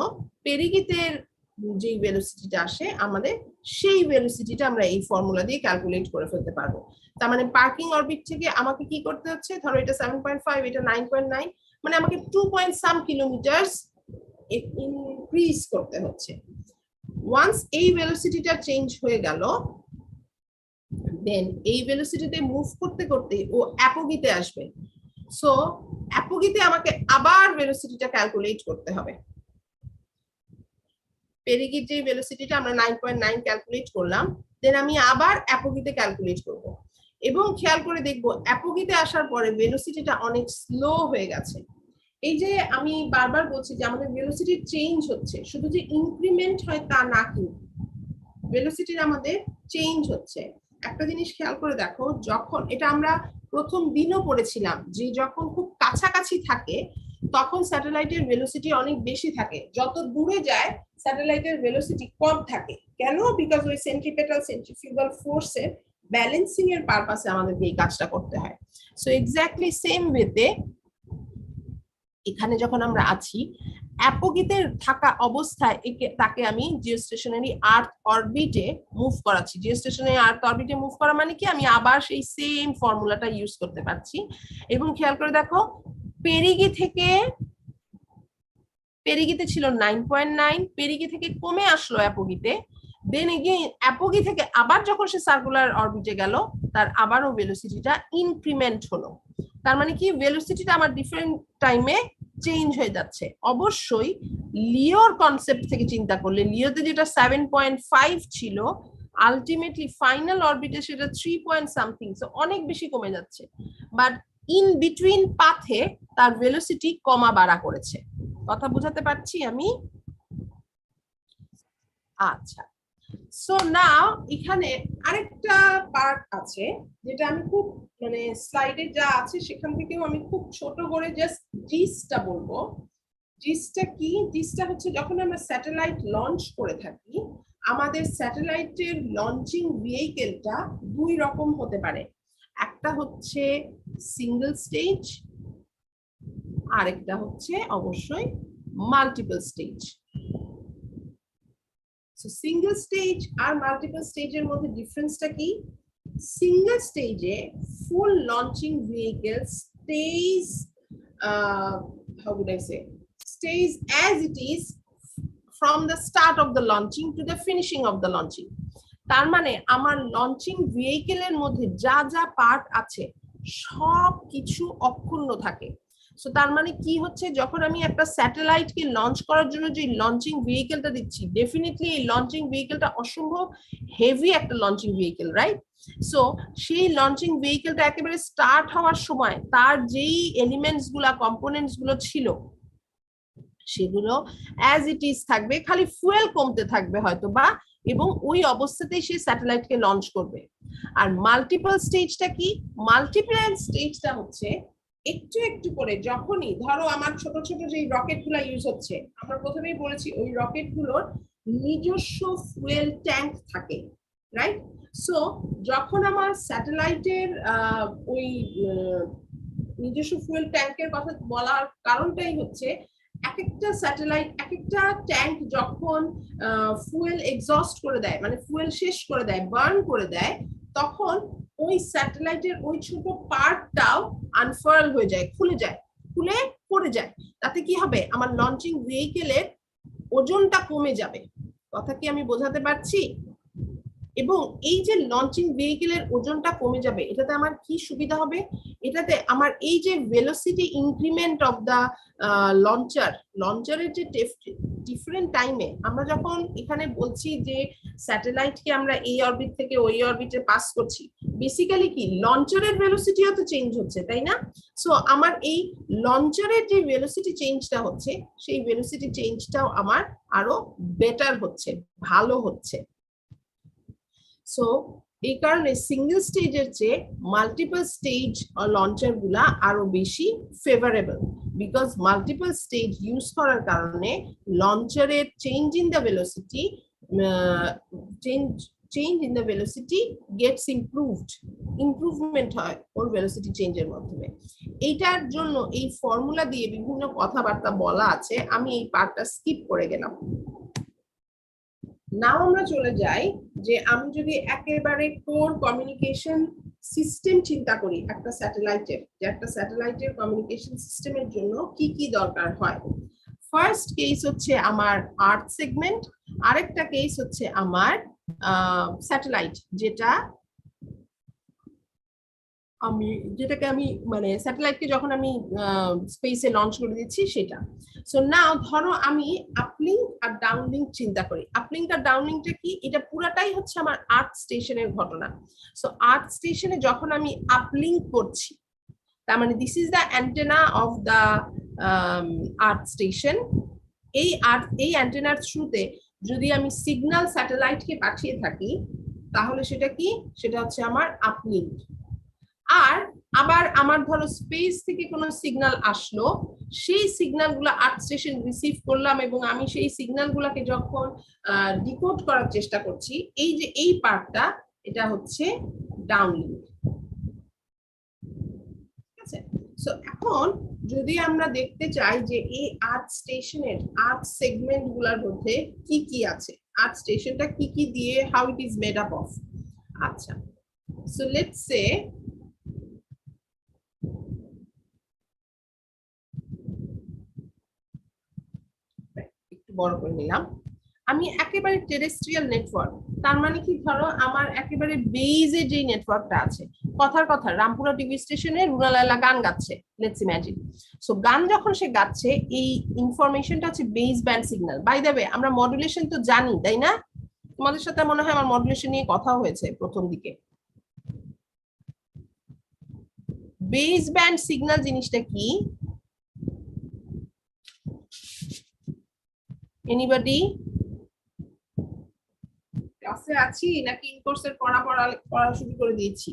পেরিগিতে যে ভেলোসিটিটা আসে আমাদের, সেই ভেলোসিটিটা আমরা এই ফর্মুলা দিয়ে ক্যালকুলেট করে ফেলতে পারবো। তার মানে পার্কিং অরবিট থেকে আমাকে কি করতে হচ্ছে, ধরো এটা 7.5, এটা 9.9, মানে আমাকে 2 কিলোমিটার ইনক্রিজ করতে হচ্ছে। ওয়ান্স এই ভেলোসিটিটা চেঞ্জ হয়ে গেল, দেন এই ভেলোসিটিতে মুভ করতে করতে ও অ্যাপোগিতে আসবে। সো অ্যাপোগিতে আমাকে আবার ভেলোসিটিটা ক্যালকুলেট করতে হবে। পেরিগির যে ভেলোসিটিটা আমরা 9.9 ক্যালকুলেট করলাম, দেন আমি আবার অ্যাপোগিতে ক্যালকুলেট করব এবং খেয়াল করে দেখবো অ্যাপোগিতে আসার পরে ভেলোসিটিটা অনেক স্লো হয়ে গেছে। এই যে আমি বারবার বলছি যে আমাদের ভেলোসিটি চেঞ্জ হচ্ছে, শুধু যে ইনক্রিমেন্ট হয় তা না, কিন্তু ভেলোসিটির আমাদের চেঞ্জ হচ্ছে। একটা জিনিস খেয়াল করে দেখো, যখন এটা আমরা প্রথম দিনও পড়েছিলাম যে যখন খুব কাছাকাছি থাকে তখন স্যাটেলাইটের ভেলোসিটি অনেক বেশি থাকে, যত দূরে যায় স্যাটেলাইটের ভেলোসিটি কম থাকে। কেন? বিকজ ওই সেন্ট্রিপেটাল সেন্ট্রিফিউগাল ফোর্সের ব্যালেন্সিং এর পারপাসে আমাদেরকে এই কাজটা করতে হয়। সো এক্স্যাক্টলি সেম ওয়েতে এখানে যখন আমরা আছি অ্যাপোগিতে থাকা অবস্থায় তাকে আমি জিওস্টেশনারি আর্থ অরবিটে মুভ করাচ্ছি। জিওস্টেশনারি আর্থ অরবিটে মুভ করা মানে কি, আমি আবার সেই সেম ফর্মুলাটা ইউজ করতে পারছি। এবং খেয়াল করে দেখো পেরিগিতে ছিল 9.9, পেরিগি থেকে কমে আসলো অ্যাপোগিতে, দেন এগেইন অ্যাপোগি থেকে আবার যখন সে সার্কুলার অরবিটে গেল তার আবারও ভেলোসিটিটা ইনক্রিমেন্ট হলো। তার মানে কি, ভেলোসিটিটা আমার ডিফারেন্ট টাইমে চেঞ্জ হয়ে যাচ্ছে। অবশ্যই লিওর কনসেপ্ট থেকে চিন্তা করলে লিওতে যেটা 7.5 ছিল, আলটিমেটলি ফাইনাল অরবিটে সেটা 3 সো অনেক বেশি কমে যাচ্ছে। বাট ইন বিটুইন পাথে তার ভেলোসিটি কমা বাড়া করেছে। কথা বুঝাতে পারছি আমি? আচ্ছা, সো নাও এখানে আরেকটা পার্ট আছে যেটা আমি খুব মানে স্লাইডে যা আছে সেখান থেকেও আমি খুব ছোট করে জাস্ট জিসটা বলবো। জিসটা কি? জিসটা হচ্ছে যখন আমরা স্যাটেলাইট লঞ্চ করে থাকি, আমাদের স্যাটেলাইটের লঞ্চিং ভেহিকেলটা দুই রকম হতে পারে। একটা হচ্ছে সিঙ্গেল স্টেজ, আরেকটা হচ্ছে অবশ্যই multiple stage. So single stage আর মাল্টিপল স্টেজের মধ্যে ডিফারেন্সটা কি? সিঙ্গেল স্টেজে full launching vehicle stays how would I say, stays as it is from the start of the launching to the finishing of the launching. তার মানে আমার launching ভেহিকেলের মধ্যে যা যা পার্ট আছে সব কিছু অক্ষুণ্ণ থাকে। সো তার মানে কি হচ্ছে, যখন আমি একটা স্যাটেলাইটকে লঞ্চ করার জন্য যে লঞ্চিং ভেহিকেলটা দিচ্ছি, ডেফিনেটলি এই লঞ্চিং ভেহিকেলটা অসম্ভব হেভি একটা লঞ্চিং ভেহিকেল, রাইট? সো সেই লঞ্চিং ভেহিকেলটা একেবারে স্টার্ট হওয়ার সময় তার যেই এলিমেন্টস গুলা কম্পোনেন্টস গুলো ছিল সেগুলো অ্যাজ ইট ইজ থাকবে, খালি ফুয়েল কমতে থাকবে হয়তো বা, এবং ওই অবস্থাতেই সে স্যাটেলাইটকে লঞ্চ করবে। আর মাল্টিপল স্টেজটা কি? মাল্টিপল স্টেজটা হচ্ছে একটু একটু করে, যখনই ধরো আমার ছোট ছোট যে রকেট গুলা ইউজ হচ্ছে, আমরা প্রথমেই বলেছি ওই রকেট গুলোর নিজস্ব ফুয়েল ট্যাঙ্ক থাকে, রাইট? সো যখন আমার স্যাটেলাইটের ওই নিজস্ব ফুয়েল ট্যাঙ্কের কথা বলার কারণটাই হচ্ছে এক একটা স্যাটেলাইট এক একটা ট্যাঙ্ক যখন ফুয়েল এক্সস্ট করে দেয়, মানে ফুয়েল শেষ করে দেয়, বার্ন করে দেয়, তখন ওই স্যাটেলাইটের ওই ছোট পার্টটাও আনফার্ল হয়ে যায়, খুলে পড়ে যায়। তাতে কি হবে, আমার লঞ্চিং ভেহিকেলের ওজনটা কমে যাবে। কথা কি আমি বোঝাতে পারছি? এবং এই যে লঞ্চিং ভেহিকেলের ওজনটা কমে যাবে, এটাতে আমার কি সুবিধা হবে? এটাতে আমার এই যে ভেলোসিটি ইনক্রিমেন্ট অফ দা লঞ্চারের যে ডিফারেন্ট টাইমে আমরা যখন এখানে বলছি যে স্যাটেলাইটকে আমরা এই অরবিট থেকে ওই অরবিটে পাস করছি, বেসিক্যালি কি লঞ্চারের ভেলোসিটিও তো চেঞ্জ হচ্ছে, তাই না? সো আমার এই লঞ্চারের যে ভেলোসিটি চেঞ্জটা হচ্ছে, সেই ভেলোসিটি চেঞ্জটাও আমার আরো বেটার হচ্ছে, ভালো হচ্ছে। সো এই কারণে সিঙ্গেল স্টেজের চেয়ে মাল্টিপল স্টেজ লঞ্চার গুলা আরো বেশি favourable, because multiple stage use করার কারণে লঞ্চারের change in the velocity change in the velocity gets improvement হয় ওর ভেলোসিটি চেঞ্জের মাধ্যমে। এইটার জন্য এই ফর্মুলা দিয়ে বিভিন্ন কথাবার্তা বলা আছে, আমি এই পার্টটা স্কিপ করে গেলাম। নাও আমরা চলে যাই যে আমি যদি একেবারে কোর কমিউনিকেশন সিস্টেম চিন্তা করি একটা স্যাটেলাইটের, যে একটা স্যাটেলাইটের কমিউনিকেশন সিস্টেমের জন্য কি কি দরকার হয়। ফার্স্ট কেস হচ্ছে আমার আর্থ সেগমেন্ট, আরেকটা কেস হচ্ছে আমার স্যাটেলাইট, যেটাকে আমি মানে স্যাটেলাইটকে যখন আমি স্পেসে লঞ্চ করে দিচ্ছি সেটা। সো নাও ধরো আমি আপলিঙ্ক আর ডাউনলিঙ্ক চিন্তা করি। আপলিঙ্ক আর ডাউনলিঙ্কটা কি? এটা পুরাটাই হচ্ছে আমার আর্থ স্টেশনের ঘটনা। সো আর্থ স্টেশনে যখন আমি আপলিঙ্ক করছি, তার মানে this is the antenna of the earth station. এই অ্যান্টেনার থ্রুতে যদি আমি সিগন্যাল স্যাটেলাইটকে পাঠিয়ে থাকি, তাহলে সেটা কি? সেটা হচ্ছে আমার আপলিঙ্ক। আর আবার আমার ধরো স্পেস থেকে কোনো সিগন্যাল আসলো, সেই সিগন্যাল গুলো আর্থ স্টেশন রিসিভ করলাম এবং আমি সেই সিগন্যাল গুলাকে যখন ডিকোড করার চেষ্টা করছি, এই যে এই পার্টটা, এটা হচ্ছে ডাউনলিঙ্ক। ঠিক আছে? সো এখন যদি আমরা দেখতে চাই যে এই আর্থ স্টেশনের আর্থ সেগমেন্ট গুলার মধ্যে কি কি আছে, আর্থ স্টেশনটা কি কি দিয়ে, how it is made up of. আচ্ছা, সো লেটস সে একটু বড় করে নিলাম, আমি একেবারে টেরেস্ট্রিয়াল নেটওয়ার্ক, তার মানে কি ধরো আমার একেবারে বেজে যে নেটওয়ার্কটা আছে, কথার কথা রামপুরা টিভি স্টেশনে রুনালাইলা গান গাচ্ছে, লেটস ইমাজিন। সো গান যখন সে গাচ্ছে, এই ইনফরমেশনটা হচ্ছে base band signal. By the way, আমরা মডুলেশন তো জানি, তাই না? তোমাদের সাথে মনে হয় আমার মডুলেশন নিয়ে কথা হয়েছে প্রথম দিকে। বেস ব্যান্ড সিগন্যাল জিনিসটা কি? এনিবডি? ক্লাসে আছি নাকি ইনকোর্সের পড়া শুরু করে দিয়েছি?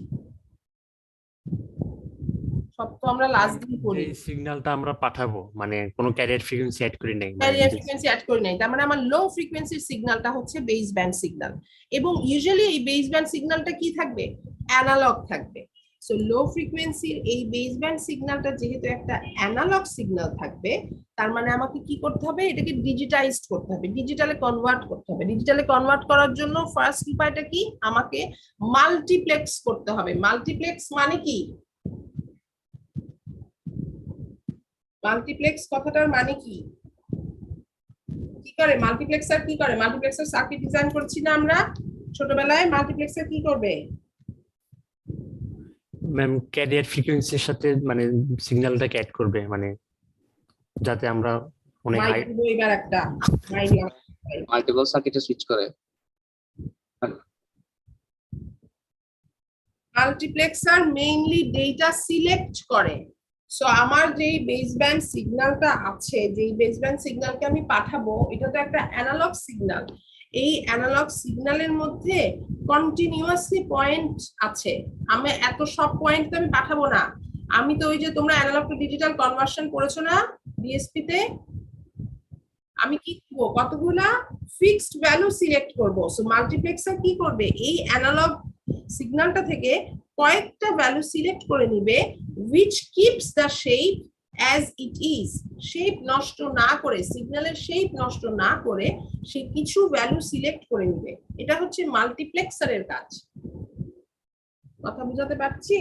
সব তো আমরা লাস্ট দিন পড়ি। এই সিগন্যালটা আমরা পাঠাবো, মানে কোনো ক্যারিয়ার ফ্রিকোয়েন্সি অ্যাড করি নাই, ক্যারিয়ার ফ্রিকোয়েন্সি অ্যাড করি নাই, তার মানে আমার লো ফ্রিকোয়েন্সির সিগন্যালটা হচ্ছে বেস ব্যান্ড সিগন্যাল। এবং ইউজুয়ালি এই বেস ব্যান্ড সিগন্যালটা কি থাকবে? অ্যানালগ থাকবে। সো লো ফ্রিকোয়েন্সির এই বেস ব্যান্ড সিগন্যালটা যেহেতু একটা অ্যানালগ সিগন্যাল থাকবে, তার মানে আমাকে কি করতে হবে? এটাকে ডিজিটাইজড করতে হবে, ডিজিটালে কনভার্ট করতে হবে। ডিজিটালে কনভার্ট করার জন্য ফার্স্ট উপায়টা কি? আমাকে মাল্টিপ্লেক্স করতে হবে। মাল্টিপ্লেক্স মানে কি? মাল্টিপ্লেক্স কথাটার মানে কি? কি করে মাল্টিপ্লেক্সার? কি করে মাল্টিপ্লেক্সার? সার্কিট ডিজাইন করছি না আমরা ছোটবেলায়? মাল্টিপ্লেক্সার কি করবে? ম্যাম ক্যারিয়ার ফ্রিকোয়েন্সির সাথে মানে সিগন্যালটাকে অ্যাড করবে, মানে যাতে আমরা অনেক হাই। এবার একটা মাল্টিপল সার্কিটে সুইচ করে। মাল্টিপ্লেক্সার মেইনলি ডেটা সিলেক্ট করে। সো আমার যেই বেস ব্যান্ড সিগন্যালটা আছে, যেই বেস ব্যান্ড সিগন্যালকে আমি পাঠাবো, এটা তো একটা অ্যানালগ সিগন্যাল। এই অ্যানালগ সিগন্যালের মধ্যে কন্টিনিউয়াসলি পয়েন্ট আছে। আমি এত সব পয়েন্ট তো আমি পাঠাবো না। আমি তো ওই যে তোমরা অ্যানালগ টু ডিজিটাল কনভার্সন করেছো না ডিএসপি তে, আমি কি করব? কতগুলা ফিক্সড ভ্যালু সিলেক্ট করব। সো মাল্টিপ্লেক্সার কি করবে? এই অ্যানালগ সিগন্যালটা থেকে কয়েকটা ভ্যালু সিলেক্ট করে নিবে, which keeps the shape as it is। Shape নষ্ট না করে, সিগন্যালের শেপ নষ্ট না করে সে কিছু ভ্যালু সিলেক্ট করে নিবে। এটা হচ্ছে মাল্টিপ্লেক্সারের কাজ। কথা বুঝাতে পারছি?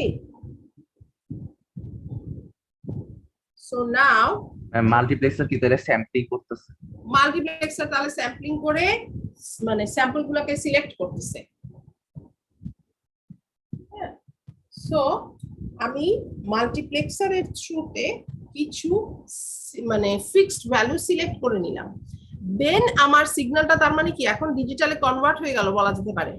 সো নাও মাল্টিপ্লেক্সার কি তাহলে স্যাম্পলিং করতেছে? মাল্টিপ্লেক্সার তাহলে স্যাম্পলিং করে মানে স্যাম্পল গুলোকে সিলেক্ট করতেছে। সো আমি মাল্টিপ্লেক্সারের থ্রুতে কিছু মানে ফিক্সড ভ্যালু সিলেক্ট করে নিলাম, দেন আমার সিগন্যালটা তার মানে কি এখন ডিজিটালে কনভার্ট হয়ে গেল বলা যেতে পারে,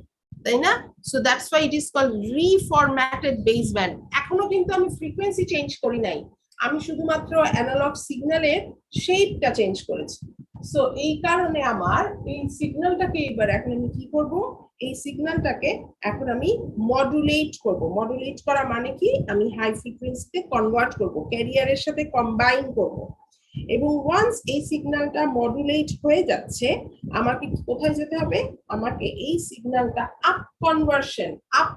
তাই না? So that's why it is called reformatted baseband. এখনো কিন্তু আমি ফ্রিকোয়েন্সি চেঞ্জ করি নাই, আমি শুধুমাত্র অ্যানালগ সিগন্যালের শেপটা চেঞ্জ করেছি। সো এই কারণে আমার এই সিগন্যালটাকে এবার এখন আমি কি করব, এই সিগন্যালটাকে এখন আমি মডুলেট করব। মডুলেট করা মানে কি, আমি হাই ফ্রিকোয়েন্সিতে কনভার্ট করব, ক্যারিয়ারের সাথে কম্বাইন করব। এবং ওয়ান্স এই সিগন্যালটা মডুলেট হয়ে যাচ্ছে, আমাকে কোথায় যেতে হবে, আমাকে এই সিগন্যালটা আপ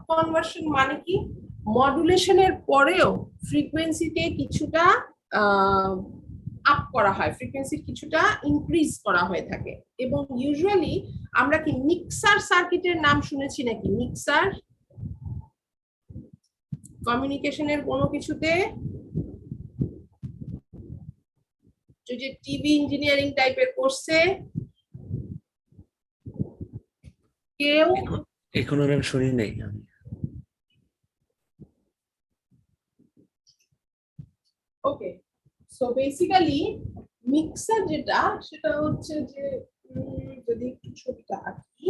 কনভার্সন মানে কি, মডুলেশনের পরেও ফ্রিকোয়েন্সিতে কিছুটা আপ করা হয়, ফ্রিকোয়েন্সি কিছুটা ইনক্রিজ করা হয়ে থাকে। এবং ইউজুয়ালি আমরা কি মিক্সার সার্কিটের নাম শুনেছি নাকি? মিক্সার কমিউনিকেশনের কোনো কিছুতে, যে টিভি ইঞ্জিনিয়ারিং টাইপের কোর্সে কেউ এখনো আমি শুনি নাই আমি। ওকে, সো বেসিক্যালি মিক্সার যেটা, সেটা হচ্ছে যে যদি একটু ছবিটা আঁকি,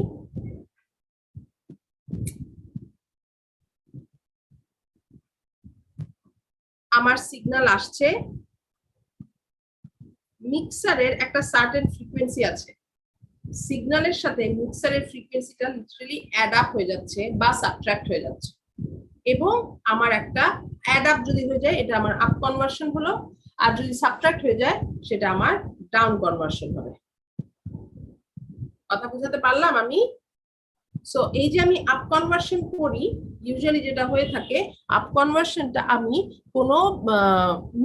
আমার সিগন্যাল আসছে, মিক্সারের একটা সার্টেন ফ্রিকোয়েন্সি আছে, সিগন্যালের সাথে মিক্সারের ফ্রিকোয়েন্সিটা লিটারালি অ্যাড আপ হয়ে যাচ্ছে বা সাবট্রাক্ট হয়ে যাচ্ছে। এবং আমার একটা অ্যাড আপ যদি হয়ে যায়, এটা আমার আপ কনভার্সন হলো, আর যদি সাবট্রাক্ট হয়ে যায় সেটা আমার ডাউন কনভার্সন হবে। কথা বুঝাতে পারলাম আমি? সো এই যে আমি আপ কনভার্সন করি, ইউজুয়ালি যেটা হয়ে থাকে, আপ কনভার্সনটা আমি কোনো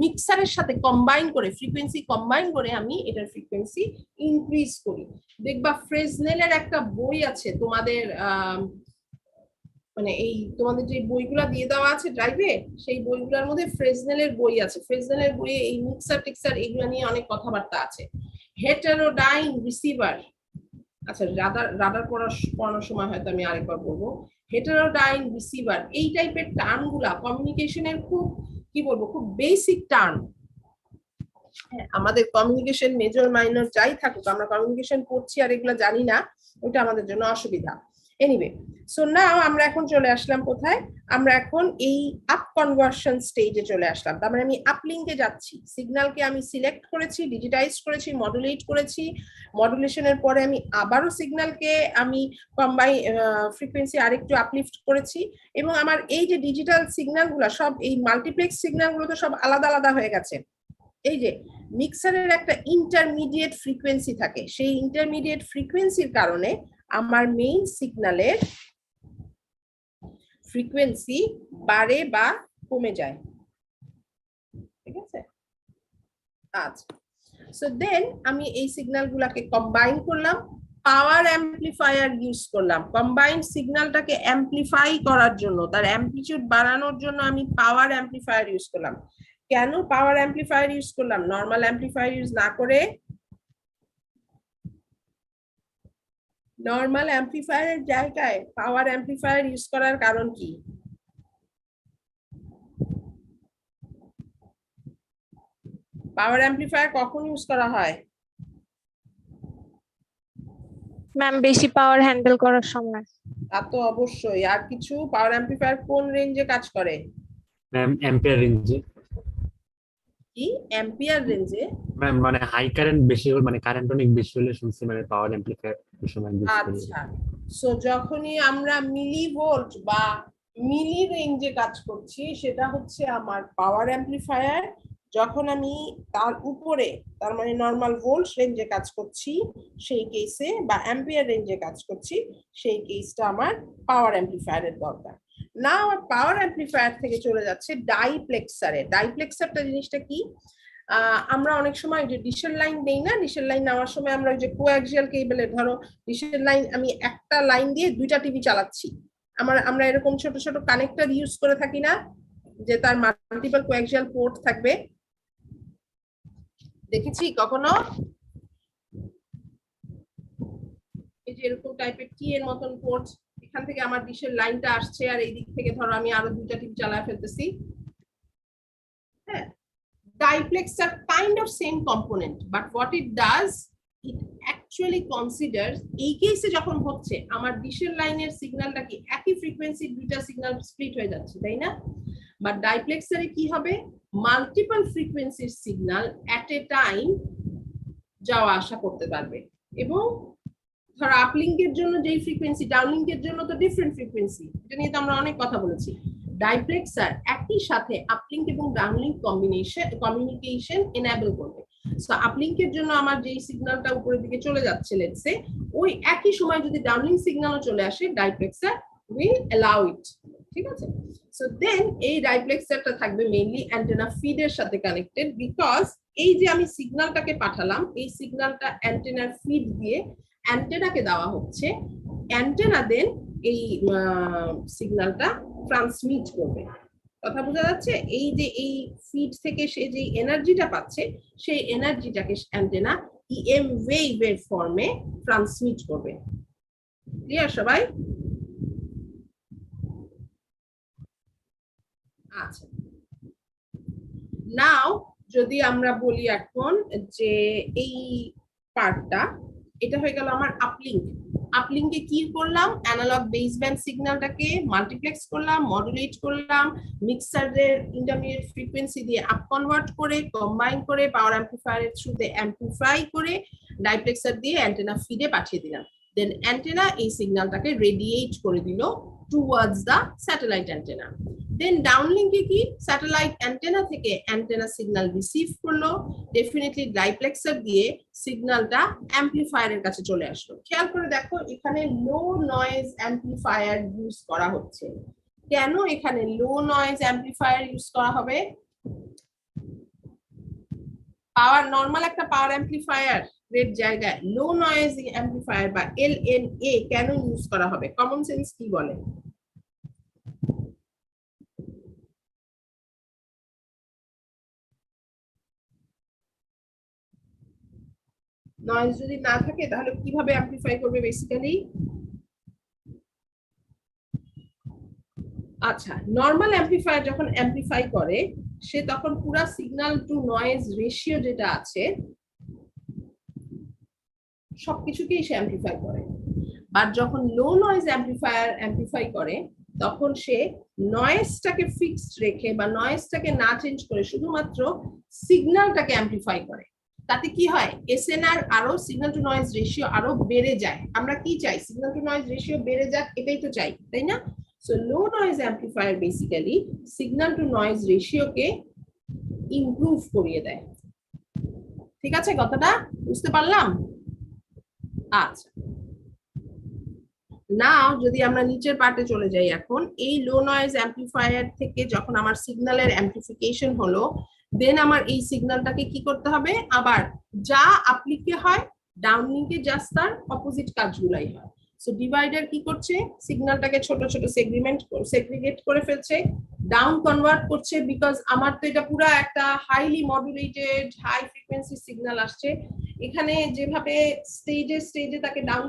মিক্সারের সাথে কম্বাইন করে, ফ্রিকোয়েন্সি কম্বাইন করে আমি এটার ফ্রিকোয়েন্সি ইনক্রিজ করি। দেখবা ফ্রেজনেলের একটা বই আছে তোমাদের, মানে এই তোমাদের যে বইগুলা দিয়ে দেওয়া আছে ড্রাইভে, সেই বইগুলোর মধ্যে ফ্রেজনেলের বই আছে। ফ্রেজনেলের বইয়ে এই মিক্সার টেক্সার এগুলো নিয়ে অনেক কথাবার্তা আছে। হেটারোডাইন রিসিভার, আচ্ছা রাডার পড়ানোর সময় হয়তো আমি আরেকবার বলবো। হেটারোডাইন রিসিভার, এই টাইপের টার্মগুলা কমিউনিকেশনের খুব কি বলবো, খুব বেসিক টার্ম। আমাদের কমিউনিকেশন মেজর মাইনর যাই থাকুক, আমরা কমিউনিকেশন পড়ছি আর এগুলো জানি না, ওটা আমাদের জন্য অসুবিধা। এনিওয়ে, সো নাও আমরা এখন চলে আসলাম কোথায়, আমরা এখন এই আপ কনভার্সন স্টেজে চলে আসলাম। তার মানে আমি আপলিঙ্কে যাচ্ছি, সিগন্যালকে আমি সিলেক্ট করেছি, ডিজিটাইজ করেছি, মডুলেট করেছি, মডুলেশনের পরে আমি আবারও সিগন্যালকে আমি কম্বাইন ফ্রিকোয়েন্সি আরেকটু আপলিফট করেছি। এবং আমার এই যে ডিজিটাল সিগন্যালগুলো সব, এই মাল্টিপ্লেক্স সিগন্যালগুলো তো সব আলাদা আলাদা হয়ে গেছে। এই যে মিক্সারের একটা ইন্টারমিডিয়েট ফ্রিকোয়েন্সি থাকে, সেই ইন্টারমিডিয়েট ফ্রিকোয়েন্সির কারণে আমার মেইন সিগন্যালের ফ্রিকোয়েন্সি বাড়ে বা কমে যায়, ঠিক আছে? আচ্ছা, সো দেন আমি এই সিগন্যালগুলোকে কম্বাইন করলাম, পাওয়ার অ্যাম্পলিফায়ার ইউজ করলাম। কম্বাইন্ড সিগন্যালটাকে অ্যাম্পলিফাই করার জন্য, তার অ্যাম্পলিটিউড বাড়ানোর জন্য আমি পাওয়ার অ্যাম্পলিফায়ার ইউজ করলাম। কেন পাওয়ার অ্যাম্পলিফায়ার ইউজ করলাম, নরমাল অ্যাম্পলিফায়ার ইউজ না করে? নরমাল অ্যাম্পলিফায়ারের জায়গায় পাওয়ার অ্যাম্পলিফায়ার ইউজ করার কারণ কি? পাওয়ার অ্যাম্পলিফায়ার কখন ইউজ করা হয়? ম্যাম বেশি পাওয়ার হ্যান্ডেল করার সময়। তা তো অবশ্যই। আর কিছু, পাওয়ার অ্যাম্পলিফায়ার কোন রেঞ্জে কাজ করে? ম্যাম অ্যাম্পিয়ার রেঞ্জে। কি অ্যাম্পিয়ার রেঞ্জে? ম্যাম মানে হাই কারেন্ট বেশি হলে, মানে কারেন্ট অনেক বেশি হলে শুনছি মানে পাওয়ার অ্যাম্পলিফায়ার সময় ইউজ করি। আচ্ছা, সো যখনই আমরা মিলি ভোল্ট বা মিলি রেঞ্জে কাজ করছি, সেটা হচ্ছে আমার পাওয়ার অ্যাম্পলিফায়ার। যখন আমি তার উপরে, তার মানে নরমাল ভোল্ট রেঞ্জে কাজ করছি সেই কেসে, বা অ্যাম্পিয়ার রেঞ্জে কাজ করছি সেই কেসটা আমার পাওয়ার অ্যাম্পলিফায়ারের দরকার। না, আমার পাওয়ার অ্যাম্পলিফায়ার থেকে চলে যাচ্ছে ডাইপ্লেক্সারে। ডাইপ্লেক্সারটা জিনিসটা কি? আমরা অনেক সময় যে ডিশের লাইন দেই না, ডিশের লাইন নেওয়ার সময় আমরা ওই যে কোঅ্যাক্সিয়াল কেবলে, ধরো ডিশের লাইন, আমি একটা লাইন দিয়ে দুইটা টিভি চালাচ্ছি, আমরা এরকম ছোট ছোট কানেক্টর ইউজ করে থাকি না, যে তার মাল্টিপল কোঅ্যাক্সিয়াল পোর্ট থাকবে? দেখেছি কখনো? এই যে এরকম টাইপের টি এর মতন পোর্ট এখান থেকে আমার ডিশের লাইনটা আসছে আর এই দিক থেকে ধরো আমি আরো দুইটা টিভি চালায় ফেলতেছি। হ্যাঁ, diplexes are kind of same component, but what it does, it actually considers এই কেসে যখন হচ্ছে আমার ডিশের লাইনের সিগন্যালটা কি একই ফ্রিকোয়েন্সি দুইটা সিগন্যাল স্প্লিট হয়ে যাচ্ছে, তাই না? বাট ডাইপ্লেক্সারে কি হবে, মাল্টিপল ফ্রিকোয়েন্সির সিগন্যাল এট এ টাইম যাওয়া আসা করতে পারবে। এবং ধরো আপলিঙ্কের জন্য যেই ফ্রিকোয়েন্সি, ডাউনলিঙ্কের জন্য তো ডিফারেন্ট ফ্রিকোয়েন্সি, এটা নিয়ে তো আমরা অনেক কথা বলেছি। ডাইপ্লেক্সার একই সাথে আপলিঙ্ক এবং ডাউনলিঙ্ক কমিউনিকেশন এনেবল করবে। সো আপলিঙ্কের জন্য আমার যেই সিগন্যালটা উপরের দিকে চলে যাচ্ছে লেটস সে, ওই একই সময় যদি ডাউনলিঙ্ক সিগন্যালও চলে আসে, ডাইপ্লেক্সার উইল অ্যালাউ ইট। ঠিক আছে? সো দেন এই ডাইপ্লেক্সারটা থাকবে মেইনলি অ্যান্টেনা ফিডের সাথে কানেক্টেড, বিকজ এই যে আমি সিগন্যালটাকে পাঠালাম, এই সিগন্যালটা অ্যান্টেনার ফিড দিয়ে অ্যান্টেনাকে দেওয়া হচ্ছে। অ্যান্টেনা দেন এই সিগন্যালটা ট্রান্সমিট করবে। কথা বোঝা যাচ্ছে? এই যে এই ফিড থেকে সে যে এনার্জিটা পাচ্ছে, সেই এনার্জিটাকে অ্যান্টেনা ইএম ওয়েভের ফর্মে ট্রান্সমিট করবে। ক্লিয়ার সবাই? আচ্ছা, নাও যদি আমরা বলি এখন যে এই পার্টটা, এটা হয়ে গেল আমার আপলিঙ্ক। আপলিঙ্কে কি করলাম, অ্যানালগ বেসব্যান্ড সিগন্যালটাকে মাল্টিপ্লেক্স করলাম, মডুলেট করলাম, মিক্সারের ইন্টারমিডিয়েট ফ্রিকোয়েন্সি দিয়ে আপ কনভার্ট করে কম্বাইন করে পাওয়ার অ্যাম্পলিফায়ারের থ্রুতে অ্যাম্পলিফাই করে ডাইপ্লেক্সার দিয়ে অ্যান্টেনা ফিডে পাঠিয়ে দিলাম। দেন অ্যান্টেনা এই সিগন্যালটাকে রেডিয়েট করে দিল টুয়ার্ডস দা স্যাটেলাইট অ্যান্টেনা। দেন ডাউনলিঙ্কে কি, স্যাটেলাইট অ্যান্টেনা থেকে অ্যান্টেনা সিগন্যাল রিসিভ করলো, ডেফিনেটলি ডাইপ্লেক্সার দিয়ে সিগন্যালটা অ্যাম্পলিফায়ারের কাছে চলে আসলো। খেয়াল করে দেখো এখানে লো নয়েজ অ্যাম্পলিফায়ার ইউজ করা হচ্ছে। কেন এখানে লো নয়েজ অ্যাম্পলিফায়ার ইউজ করা হবে? পাওয়ার নরমাল একটা পাওয়ার অ্যাম্পলিফায়ার এর জায়গায় লো নয়েজ অ্যাম্পলিফায়ার বা এলএনএ কেন ইউজ করা হবে? কমন সেন্স কি বলে? নয়েজ যদি না থাকে তাহলে কিভাবে অ্যাম্পলিফাই করবে বেসিক্যালি? আচ্ছা, নরমাল অ্যাম্পলিফায়ার যখন অ্যাম্পলিফাই করে সে তখন পুরো সিগন্যাল টু নয়েজ রেশিও যেটা আছে সবকিছুকেই সে অ্যাম্পলিফাই করে। বাট যখন লো নয়েজ অ্যাম্পলিফায়ার অ্যাম্পলিফাই করে তখন সে নয়েজটাকে ফিক্সড রেখে বা নয়েজটাকে না চেঞ্জ করে শুধুমাত্র সিগন্যালটাকে অ্যাম্পলিফাই করে। তাতে কি হয়, এসএনআর আরো সিগন্যাল টু নয়েজ রেশিও আরো বেড়ে যায়। আমরা কি চাই? সিগন্যাল টু নয়েজ রেশিও বেড়ে যাক, এটাই তো চাই, তাই না? So low noise amplifier basically signal to noise রেশিওকে ইমপ্রুভ করিয়ে দেয়। ঠিক আছে, কথাটা বুঝতে পারলাম? আচ্ছা, নাও যদি আমরা নিচের পার্টে চলে যাই, এখন এই লো নয়েজ অ্যাম্পলিফায়ার থেকে যখন আমার সিগন্যালের অ্যাম্পলিফিকেশন হলো, দেন আমার এই সিগন্যালটাকে কি করতে হবে, আবার যা আপলিকে হয় ডাউনলিঙ্কে জাস্ট তার অপোজিট কাজগুলাই হয়। সো ডিভাইডার কি করছে, সিগন্যালটাকে ছোট ছোট সেগ্রিগেট করে ফেলছে, ডাউন কনভার্ট করছে, বিকজ আমার তো এটা পুরো একটা highly modulated high frequency signal আসছে। এখানে যেভাবে স্টেজে স্টেজে তাকে ডাউন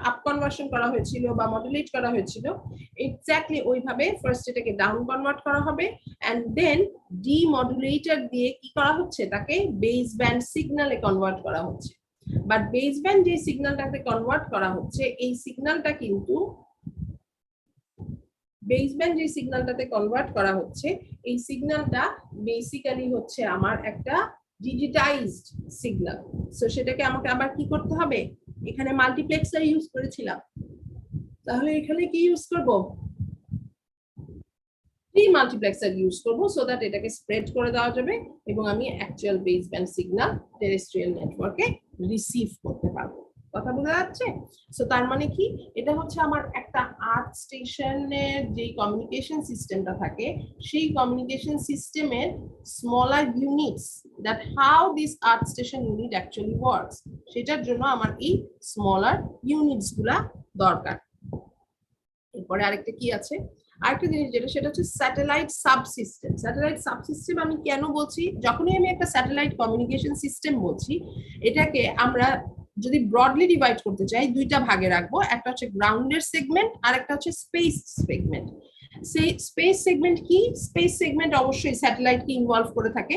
আপ কনভার্সন করা হয়েছিল বা মডুলেট করা হয়েছিল, এক্স্যাক্টলি ওইভাবে ফার্স্ট এটাকে ডাউন কনভার্ট করা হবে, এন্ড দেন ডিমডুলেটর দিয়ে কি করা হচ্ছে, তাকে বেস ব্যান্ড সিগন্যালে কনভার্ট করা হচ্ছে। বাট বেস ব্যান্ড যে সিগন্যালটাকে কনভার্ট করা হচ্ছে, এই সিগন্যালটা কিন্তু বেস ব্যান্ড যে সিগন্যালটাতে কনভার্ট করা হচ্ছে, এই সিগন্যালটা বেসিক্যালি হচ্ছে আমার একটা ডিজিটাইজড সিগন্যাল। সো সেটাকে আমাকে আবার কি করতে হবে, এখানে মাল্টিপ্লেক্সার ইউজ করেছিলাম, তাহলে এখানে কি ইউজ করব, মাল্টিপ্লেক্সার ইউজ করব, সো দ্যাট এটাকে স্প্রেড করে দেওয়া যাবে এবং আমি actual base band signal terrestrial নেটওয়ার্কে রিসিভ করতে পারবো। কথা বোঝা যাচ্ছে? সো তার মানে কি, এটা হচ্ছে আমার একটা আর্থ স্টেশনের যে কমিউনিকেশন সিস্টেমটা থাকে, সেই কমিউনিকেশন সিস্টেমের smaller units, that how this earth station unit actually works, সেটার জন্য আমার এই স্মলার ইউনিটস গুলা দরকার। এরপরে আরেকটা কি আছে, আরেকটা জিনিস যেটা, সেটা হচ্ছে স্যাটেলাইট সাবসিস্টেম। স্যাটেলাইট সাবসিস্টেম আমি কেন বলছি, যখনই আমি একটা স্যাটেলাইট কমিউনিকেশন সিস্টেম বলছি, এটাকে আমরা যদি ব্রডলি ডিভাইড করতে চাই দুইটা ভাগে রাখবো, একটা হচ্ছে গ্রাউন্ডের সেগমেন্ট আর একটা হচ্ছে স্পেস সেগমেন্ট। সেই স্পেস সেগমেন্ট কি? স্পেস সেগমেন্ট অবশ্যই স্যাটেলাইটকে ইনভলভ করে থাকে,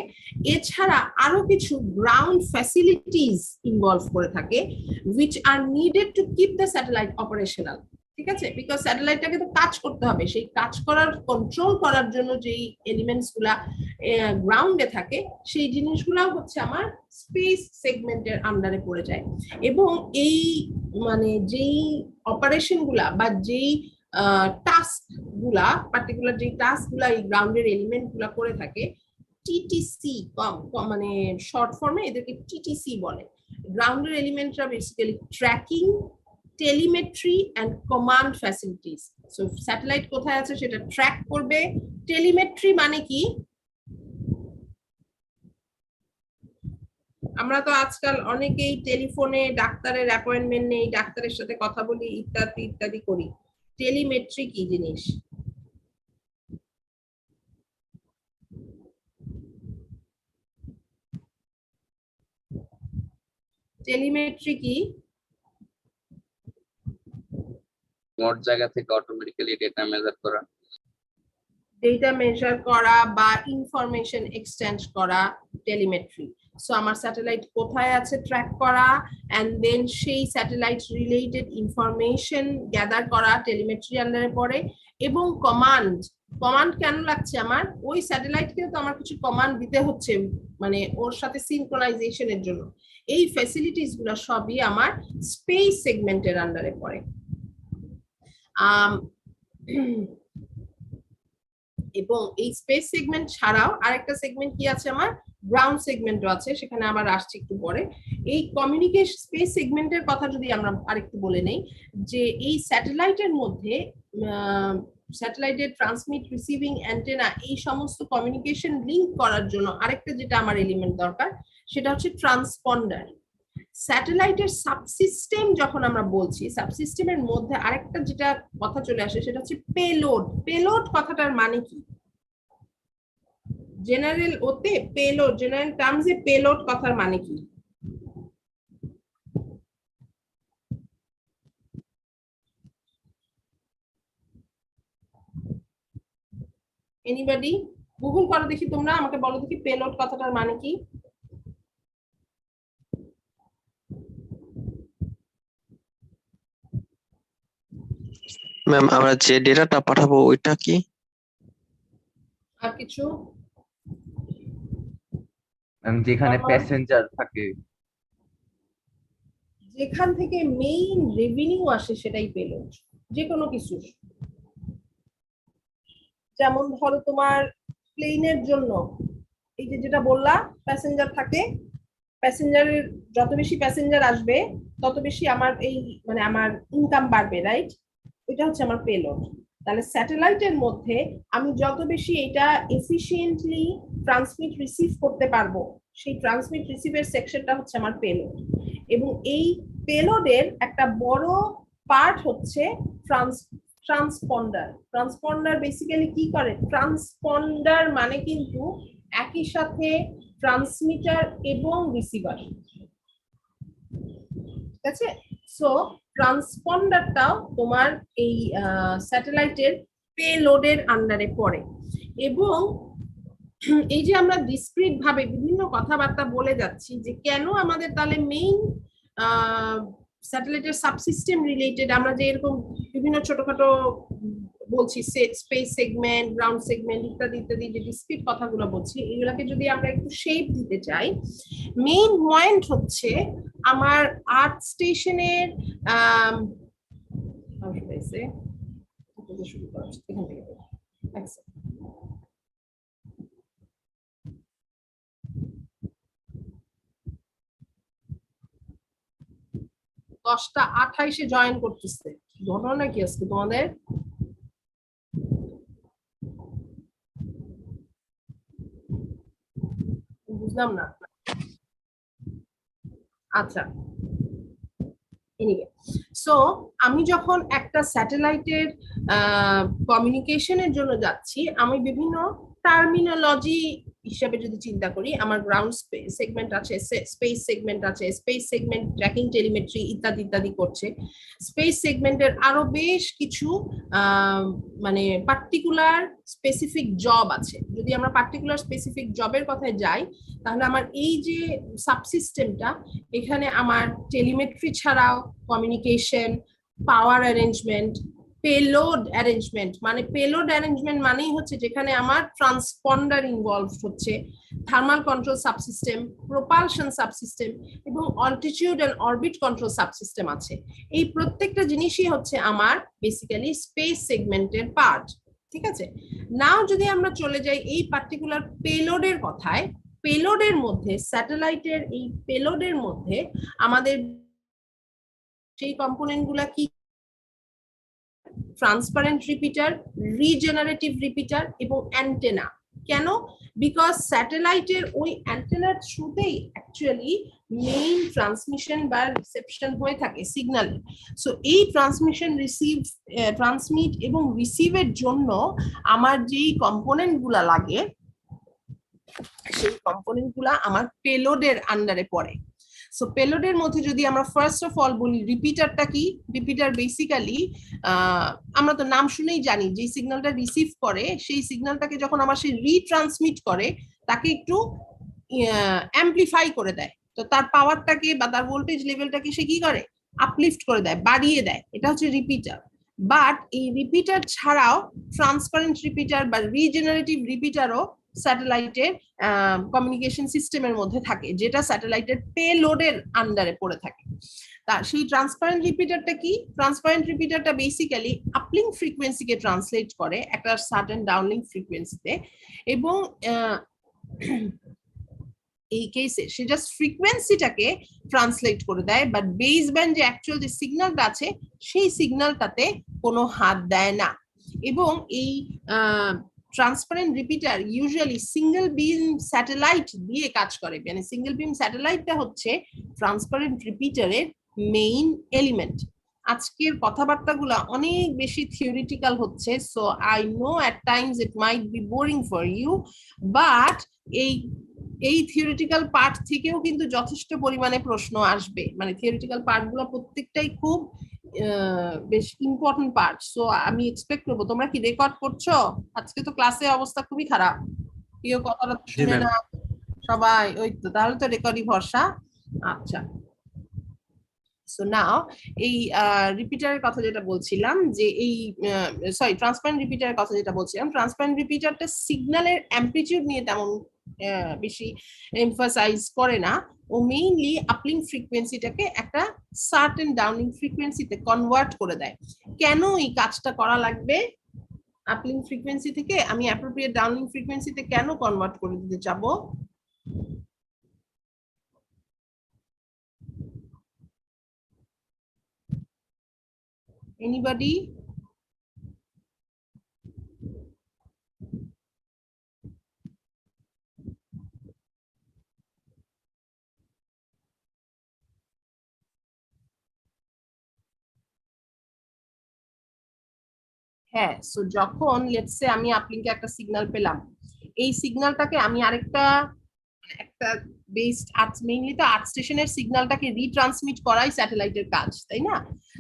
এছাড়া আরো কিছু গ্রাউন্ড ফ্যাসিলিটিস ইনভলভ করে থাকে which are needed to keep the satellite operational। ঠিক আছে, বিকজ স্যাটেলাইটটাকে তো কাজ করতে হবে, সেই কাজ করার কন্ট্রোল করার জন্য যেই এলিমেন্টস গুলা গ্রাউন্ডে থাকে সেই জিনিসগুলা হচ্ছে আমার স্পেস সেগমেন্টের আন্ডারে পড়ে যায়। এবং এই মানে যেই অপারেশন গুলা বা যেই টাস্ক গুলা, পার্টিকুলার যে টাস্ক গুলা এই গ্রাউন্ডের এলিমেন্ট গুলা করে থাকে, টিটিসি মানে শর্ট ফর্মে এদেরকে টিটিসি বলে। গ্রাউন্ডের এলিমেন্টরা basically tracking, telemetry and command facilities. So satellite কোথায় আছে সেটা ট্র্যাক করবে। টেলিমেট্রি মানে কি? আমরা তো আজকাল অনেকেই টেলিফোনে ডাক্তারের অ্যাপয়েন্টমেন্ট নেই, ডাক্তারের সাথে কথা বলি, ইত্যাদি ইত্যাদি করি। টেলিমেট্রি কি জিনিস? টেলিমেট্রি কি? মোট জায়গা থেকে অটোমেটিক্যালি ডেটা মেজার করা। ডেটা মেজার করা বা ইনফরমেশন এক্সচেঞ্জ করা টেলিমেট্রি। সো আমার স্যাটেলাইট কোথায় আছে ট্র্যাক করা, এন্ড দেন সেই স্যাটেলাইট রিলেটেড ইনফরমেশন গ্যাদার করা টেলিমেট্রি আন্ডারে পড়ে। এবং কমান্ড, কমান্ড কেন লাগছে আমার? ওই স্যাটেলাইটকে তো আমার কিছু কমান্ড দিতে হচ্ছে, মানে ওর সাথে সিনক্রোনাইজেশনের জন্য। এই ফ্যাসিলিটিস গুলো সবই আমার স্পেস সেগমেন্টের আন্ডারে পড়ে। এবং এই স্পেস সেগমেন্ট ছাড়াও আরেকটা সেগমেন্ট কি আছে আমার? গ্রাউন্ড সেগমেন্টও আছে, সেখানে আবার আসছে একটু পরে। এই কমিউনিকেশন স্পেস সেগমেন্টের কথা যদি আমরা আরেকটু বলে নেই, যে এই স্যাটেলাইটের মধ্যে স্যাটেলাইটের ট্রান্সমিট, রিসিভিং, অ্যান্টেনা এই সমস্ত কমিউনিকেশন লিংক করার জন্য আরেকটা যেটা আমার এলিমেন্ট দরকার সেটা হচ্ছে ট্রান্সপন্ডার। স্যাটেলাইটের সাবসিস্টেম যখন আমরা বলছি, সাবসিস্টেমের মধ্যে আরেকটা যেটা কথা চলে আসে সেটা হচ্ছে পেলোড। পেলোড কথাটার মানে কি? জেনারেল ওতে পেলোড, জেনারেল টার্মসে পেলোড কথার মানে কি? এনিবডি গুগল করো দেখি, তোমরা আমাকে বলো দেখি পেলোড কথাটার মানে কি? ম্যাম আমরা যে ডেটাটা পাঠাবো ওইটা কি? আর কিছু? যেখানে আমার- প্যাসেঞ্জার থাকে, যেখান থেকে মেইন রেভিনিউ আসে সেটাই পেলোড, যে কোনো কিছু। যেমন ধরো তোমার প্লেনের জন্য এই যে যেটা বললা প্যাসেঞ্জার থাকে, প্যাসেঞ্জারের যত বেশি প্যাসেঞ্জার আসবে তত বেশি আমার এই মানে আমার ইনকাম বাড়বে, রাইট? এটা হচ্ছে আমার পেলোড। তাহলে স্যাটেলাইটের মধ্যে আমি যত বেশি এটা এফিশিয়েন্টলি ট্রান্সমিট রিসিভ করতে পারবো, সেই ট্রান্সমিট রিসিভের সেকশনটা হচ্ছে আমার পেলোড। এবং এই পেলোডের একটা বড় পার্ট হচ্ছে ট্রান্সপন্ডার। ট্রান্সপন্ডার বেসিক্যালি কি করে? ট্রান্সপন্ডার মানে কিন্তু একই সাথে ট্রান্সমিটার এবং রিসিভার, ঠিক আছে? সো ট্রান্সপন্ডারটাও তোমার এই স্যাটেলাইটের পেলোডের আন্ডারে পড়ে। এবং এই যে আমরা ডিসক্রিট ভাবে বিভিন্ন কথাবার্তা বলে যাচ্ছি যে কেন আমাদের তাহলে মেইন স্যাটেলাইটের সাবসিস্টেম রিলেটেড আমরা যে এরকম বিভিন্ন ছোটখাটো বলছি স্পেস সেগমেন্ট, গ্রাউন্ড সেগমেন্ট ইত্যাদি ইত্যাদি যে ডিসক্রিট কথাগুলো বলছি, এগুলোকে যদি আমরা একটু শেপ দিতে চাই, মেইন পয়েন্ট হচ্ছে আমার আর্থ স্টেশনের শুরু করা এখান থেকে। দশটা 28-এ জয়েন করতেছে, ঘটনা কি আজকে তোমাদের? বুঝলাম না। আচ্ছা, এনিওয়ে, সো আমি যখন একটা স্যাটেলাইটের কমিউনিকেশনের জন্য যাচ্ছি, আমি বিভিন্ন টার্মিনোলজি হিসাবে যদি চিন্তা করি, আমার গ্রাউন্ড সেগমেন্ট আছে, স্পেস সেগমেন্ট আছে, স্পেস সেগমেন্ট ট্র্যাকিং টেলিমেট্রি ইত্যাদি ইত্যাদি করছে। স্পেস সেগমেন্টের আরো বেশ কিছু মানে পার্টিকুলার স্পেসিফিক জব আছে। যদি আমরা পার্টিকুলার স্পেসিফিক জবের কথায় যাই, তাহলে আমার এই যে সাবসিস্টেমটা, এখানে আমার টেলিমেট্রি ছাড়াও communication, power arrangement, payload arrangement, মানে পেলোড অ্যারেঞ্জমেন্ট মানেই হচ্ছে যেখানে আমার ট্রান্সপন্ডার ইনভলভ হচ্ছে, thermal control subsystem, propulsion subsystem এবং altitude and orbit control subsystem আছে। এই প্রত্যেকটা জিনিসই হচ্ছে আমার বেসিক্যালি স্পেস সেগমেন্টের পার্ট। ঠিক আছে, নাও যদি আমরা চলে যাই এই পার্টিকুলার পেলোডের কথায়, পেলোডের মধ্যে স্যাটেলাইটের এই পেলোডের মধ্যে আমাদের সেই কম্পোনেন্ট গুলা কি? ট্রান্সপারেন্ট রিপিটার, রিজেনারেটিভ রিপিটার এবং অ্যান্টেনা। কেন? বিকজ স্যাটেলাইটের ওই অ্যান্টেনার থ্রুতেই অ্যাকচুয়ালি মেইন ট্রান্সমিশন বা রিসেপশন হয়ে থাকে সিগন্যাল। সো এই ট্রান্সমিশন, রিসিভ, ট্রান্সমিট এবং রিসিভের জন্য আমার যেই কম্পোনেন্ট গুলা লাগে, সেই কম্পোনেন্ট গুলা আমার পেলোডের আন্ডারে পড়ে। সো পেলোডের মধ্যে যদি আমরা ফার্স্ট অফ অল বলি রিপিটারটা কি? রিপিটার বেসিক্যালি আমরা তো নাম শুনেই জানি, যে সিগন্যালটা রিসিভ করে সেই সিগন্যালটাকে যখন আমার সে রিট্রান্সমিট করে তাকে একটু অ্যাম্পলিফাই করে দেয়। তো তার পাওয়ারটাকে বা তার ভোল্টেজ লেভেলটাকে সে কি করে? আপলিফট করে দেয়, বাড়িয়ে দেয়। এটা হচ্ছে রিপিটার। বাট এই রিপিটার ছাড়াও ট্রান্সপারেন্ট রিপিটার বা রিজেনারেটিভ রিপিটারও স্যাটেলাইটের কমিউনিকেশন সিস্টেমের মধ্যে থাকে, যেটা স্যাটেলাইটের পেলোডের আন্ডারে পড়ে থাকে। তা সেই ট্রান্সপারেন্ট রিপিটারটা কি? ট্রান্সপারেন্ট রিপিটারটা বেসিক্যালি আপলিং ফ্রিকোয়েন্সিকে ট্রান্সলেট করে একটা সার্টেন ডাউনলিং ফ্রিকোয়েন্সিতে, এবং এই কেসে সে জাস্ট ফ্রিকোয়েন্সিটাকে ট্রান্সলেট করে দেয়, বাট বেস ব্যান্ড যে অ্যাকচুয়াল যে সিগন্যালটা আছে সেই সিগন্যালটাতে কোনো হাত দেয় না। এবং এই ট্রান্সপারেন্ট রিপিটার ইউজুয়ালি সিঙ্গেল বিম স্যাটেলাইট দিয়ে কাজ করে। মানে সিঙ্গেল বিম স্যাটেলাইটটা হচ্ছে ট্রান্সপারেন্ট রিপিটারের মেইন এলিমেন্ট। আজকের কথাবার্তাগুলো অনেক বেশি থিওরিটিক্যাল হচ্ছে, so I know at times it might be boring for you, but এই থিওরিটিক্যাল পার্ট থেকেও কিন্তু যথেষ্ট পরিমাণে প্রশ্ন আসবে। মানে থিওরিটিক্যাল পার্টগুলো প্রত্যেকটাই খুব বেশ ইম্পর্টেন্ট পার্ট। সো আমি এক্সপেক্ট করবো, তোমরা কি রেকর্ড করছো? আজকে তো ক্লাসে অবস্থা খুবই খারাপ, কেউ কথাটা শুনে না সবাই। ওই তো, তাহলে তো রেকর্ডই ভরসা। আচ্ছা, সো নাও এই রিপিটারের কথা যেটা বলছিলাম, যে এই সরি ট্রান্সপারেন্ট রিপিটারের কথা যেটা বলছিলাম, ট্রান্সপারেন্ট রিপিটারটা সিগন্যালের অ্যাম্পলিটিউড নিয়ে তেমন বেশি এমফাসাইজ করে না। ও মেইনলি আপলিং ফ্রিকোয়েন্সিটাকে একটা সার্টেন ডাউনলিং ফ্রিকোয়েন্সিতে কনভার্ট করে দেয়। কেন এই কাজটা করা লাগবে? আপলিং ফ্রিকোয়েন্সি থেকে আমি অ্যাপ্রোপ্রিয়েট ডাউনলিং ফ্রিকোয়েন্সিতে কেন কনভার্ট করে দিতে চাবো? Anybody? হ্যাঁ, সো যখন লেটস সে আমি আপলিংকে একটা সিগন্যাল পেলাম, এই সিগন্যালটাকে আমি আরেকটা একটা বেসড আর্থ, মেইনলি তো আর্থ স্টেশনের সিগন্যালটাকে রিট্রান্সমিট করাই স্যাটেলাইটের কাজ, তাই না?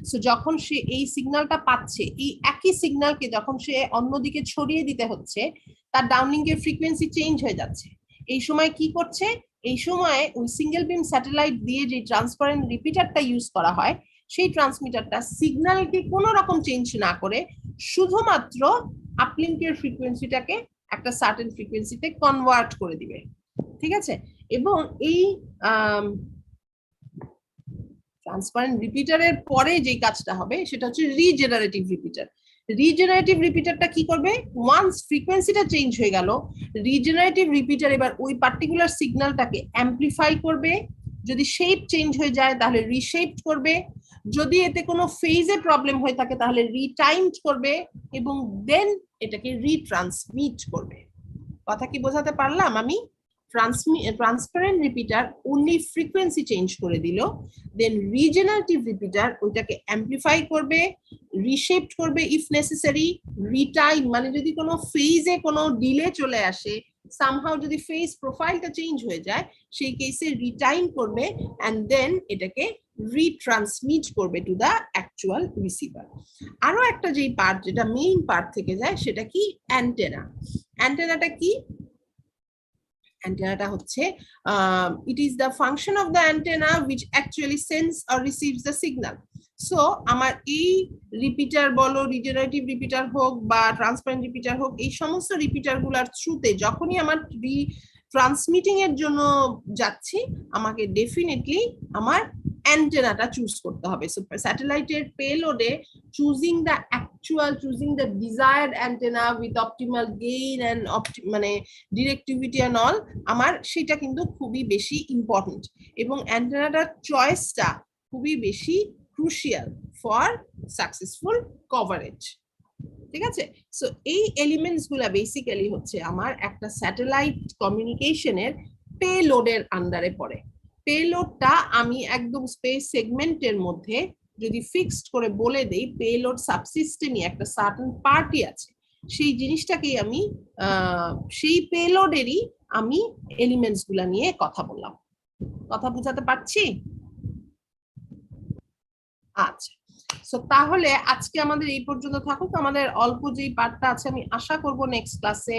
সো যখন সে এই সিগন্যালটা পাচ্ছে, এই একই সিগন্যালকে যখন সে অন্যদিকে ছড়িয়ে দিতে হচ্ছে, তার ডাউনলিং এর ফ্রিকোয়েন্সি চেঞ্জ হয়ে যাচ্ছে। এই সময় কি করছে? এই সময় ওই সিঙ্গেল বিম স্যাটেলাইট দিয়ে যে ট্রান্সপারেন্ট রিপিটারটা ইউজ করা হয়, সেই ট্রান্সমিটারটা সিগন্যালকে কোনো রকম চেঞ্জ না করে শুধুমাত্র আপলিংকের ফ্রিকোয়েন্সিটাকে একটা সার্টেন ফ্রিকোয়েন্সিতে কনভার্ট করে দিবে। ঠিক আছে? এবং এই ট্রান্সপারেন্ট রিপিটারের পরে যে কাজটা হবে সেটা হচ্ছে রিজেনারেটিভ রিপিটার। রিজেনারেটিভ রিপিটারটা কি করবে? ওয়ান্স ফ্রিকোয়েন্সিটা চেঞ্জ হয়ে গেল, রিজেনারেটিভ রিপিটার এবার ওই পার্টিকুলার সিগন্যালটাকে অ্যাম্পলিফাই করবে। যদি শেপ চেঞ্জ হয়ে যায় তাহলে রিশেপড করবে, যদি এতে কোনো ফেজে প্রবলেম হয়ে থাকে তাহলে রিটাইমড করবে, এবং দেন এটাকে রিট্রান্সমিট করবে। কথা কি বোঝাতে পারলাম আমি? Transparent repeater only frequency change করে দিল, দেন রিজেনারেটিভ রিপিটার ওইটাকে অ্যাম্পলিফাই করবে, রিশেপড করবে ইফ নেসেসারি, রিটাইম মানে যদি কোনো ফেজে কোনো ডিলে চলে আসে সামহাউ যদি ফেস প্রোফাইলটা চেঞ্জ হয়ে যায় সেই কেসে রিটাইম করবে এন্ড দেন এটাকে রিট্রান্সমিট করবে টু দা অ্যাকচুয়াল রিসিভার। আরো একটা যেই পার্ট যেটা মেইন পার্ট থেকে যায় সেটা কি অ্যান্টেনা। অ্যান্টেনাটা কি? অ্যান্টেনাটা হচ্ছে it is the function of the antenna which actually sends or receives the signal. So আমার এই রিপিটার বলো, রিজেনারেটিভ রিপিটার হোক বা ট্রান্সপারেন্ট রিপিটার হোক, এই সমস্ত রিপিটার গুলার থ্রুতে যখনই আমার ট্রান্সমিটিং এর জন্য যাচ্ছি আমাকে ডেফিনেটলি আমার অ্যান্টেনাটা চুজ করতে হবে। সো স্যাটেলাইটের পেলোডে choosing the desired antenna with optimal gain and মানে ডিরেক্টিভিটি এন্ড অল, আমার সেটা কিন্তু খুবই বেশি ইম্পর্টেন্ট এবং অ্যান্টেনাটার চয়েসটা খুবই বেশি ক্রুশিয়াল ফর সাকসেসফুল কভারেজ। ঠিক আছে? সো এই এলিমেন্টস গুলা বেসিক্যালি হচ্ছে আমার একটা স্যাটেলাইট কমিউনিকেশনের পেলোডের আন্ডারে পড়ে। পেলোডটা আমি একদম স্পেস সেগমেন্টের মধ্যে যদি ফিক্সড করে বলে দেই পেলোড সাবসিস্টেমই একটা সার্টেন পার্টি আছে, সেই জিনিসটাকেই আমি সেই পেলোডেরই আমি এলিমেন্টস গুলা নিয়ে কথা বললাম। কথা বুঝাতে পারছি? আচ্ছা, সো তাহলে আজকে আমাদের এই পর্যন্ত থাকুক। আমাদের অল্প যেই পার্টটা আছে আমি আশা করব নেক্সট ক্লাসে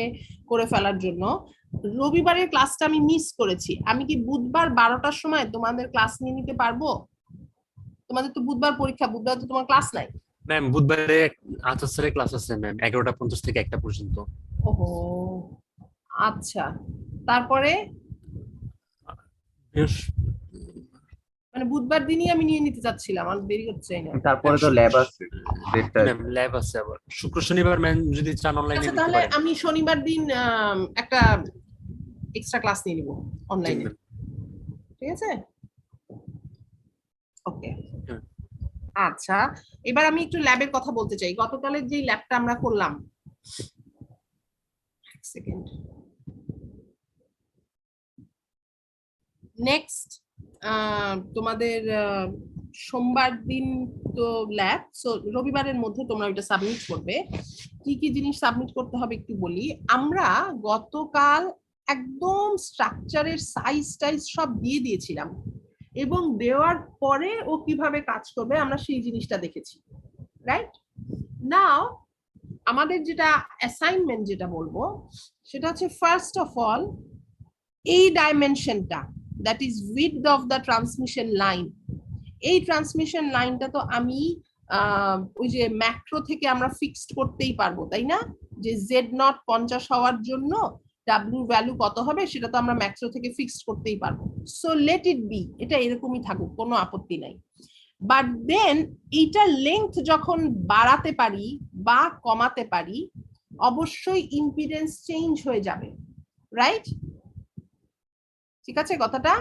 করে ফেলার জন্য। রবিবারের ক্লাসটা আমি মিস করেছি, আমি কি বুধবার 12টার সময় তোমাদের ক্লাস নিয়ে নিতে পারবো? তোমাদের তো বুধবার পরীক্ষা, বুধবার তো তোমার ক্লাস নাই। ম্যাম বুধবারে আচার স্যারের ক্লাস আছে ম্যাম 11:50 থেকে 1টা পর্যন্ত। ওহো আচ্ছা, তারপরে মানে বুধবার দিনই আমি নিয়ে নিতে চাচ্ছিলাম, আর দেরি হচ্ছে না। তারপরে তো ল্যাব আছে, ম্যাম ল্যাব আছে আবার শুক্র শনিবার ম্যাম যদি চান অনলাইনে আচ্ছা, নিতে তাহলে পারেন। আমি শনিবার দিন একটা এক্সট্রা ক্লাস নিয়ে নিব অনলাইনে। ঠিক আছে? ওকে আচ্ছা, এবার আমি একটু ল্যাবের কথা বলতে চাই। গতকালের যে ল্যাবটা আমরা করলাম, এক সেকেন্ড, নেক্সট তোমাদের সোমবার দিন তো ল্যাব, সো রবিবারের মধ্যে তোমরা ওইটা সাবমিট করবে। কি কি জিনিস সাবমিট করতে হবে একটু বলি। আমরা গতকাল একদম স্ট্রাকচারের সাইজ টাইজ সব দিয়ে দিয়েছিলাম এবং দেওয়ার পরে ও কিভাবে কাজ করবে আমরা সেই জিনিসটা দেখেছি, রাইট? নাও আমাদের যেটা অ্যাসাইনমেন্ট যেটা বলবো সেটা হচ্ছে ফার্স্ট অফ অল এই ডাইমেনশনটা, that is width of the transmission line. এই ট্রান্সমিশন লাইনটা তো আমি ওই যে ম্যাক্রো থেকে আমরা ফিক্সড করতেই পারবো, তাই না? যে Z0 50 হওয়ার জন্য W ভ্যালু কত হবে সেটা তো আমরা ম্যাক্রো থেকে ফিক্সড করতেই পারবো। সো লেট ইট বি, এটা এরকমই থাকুক, কোনো আপত্তি নাই। বাট দেন এইটার লেংথ যখন বাড়াতে পারি বা কমাতে পারি অবশ্যই ইম্পিডেন্স চেঞ্জ হয়ে যাবে, রাইট? ঠিক আছে কথাটা?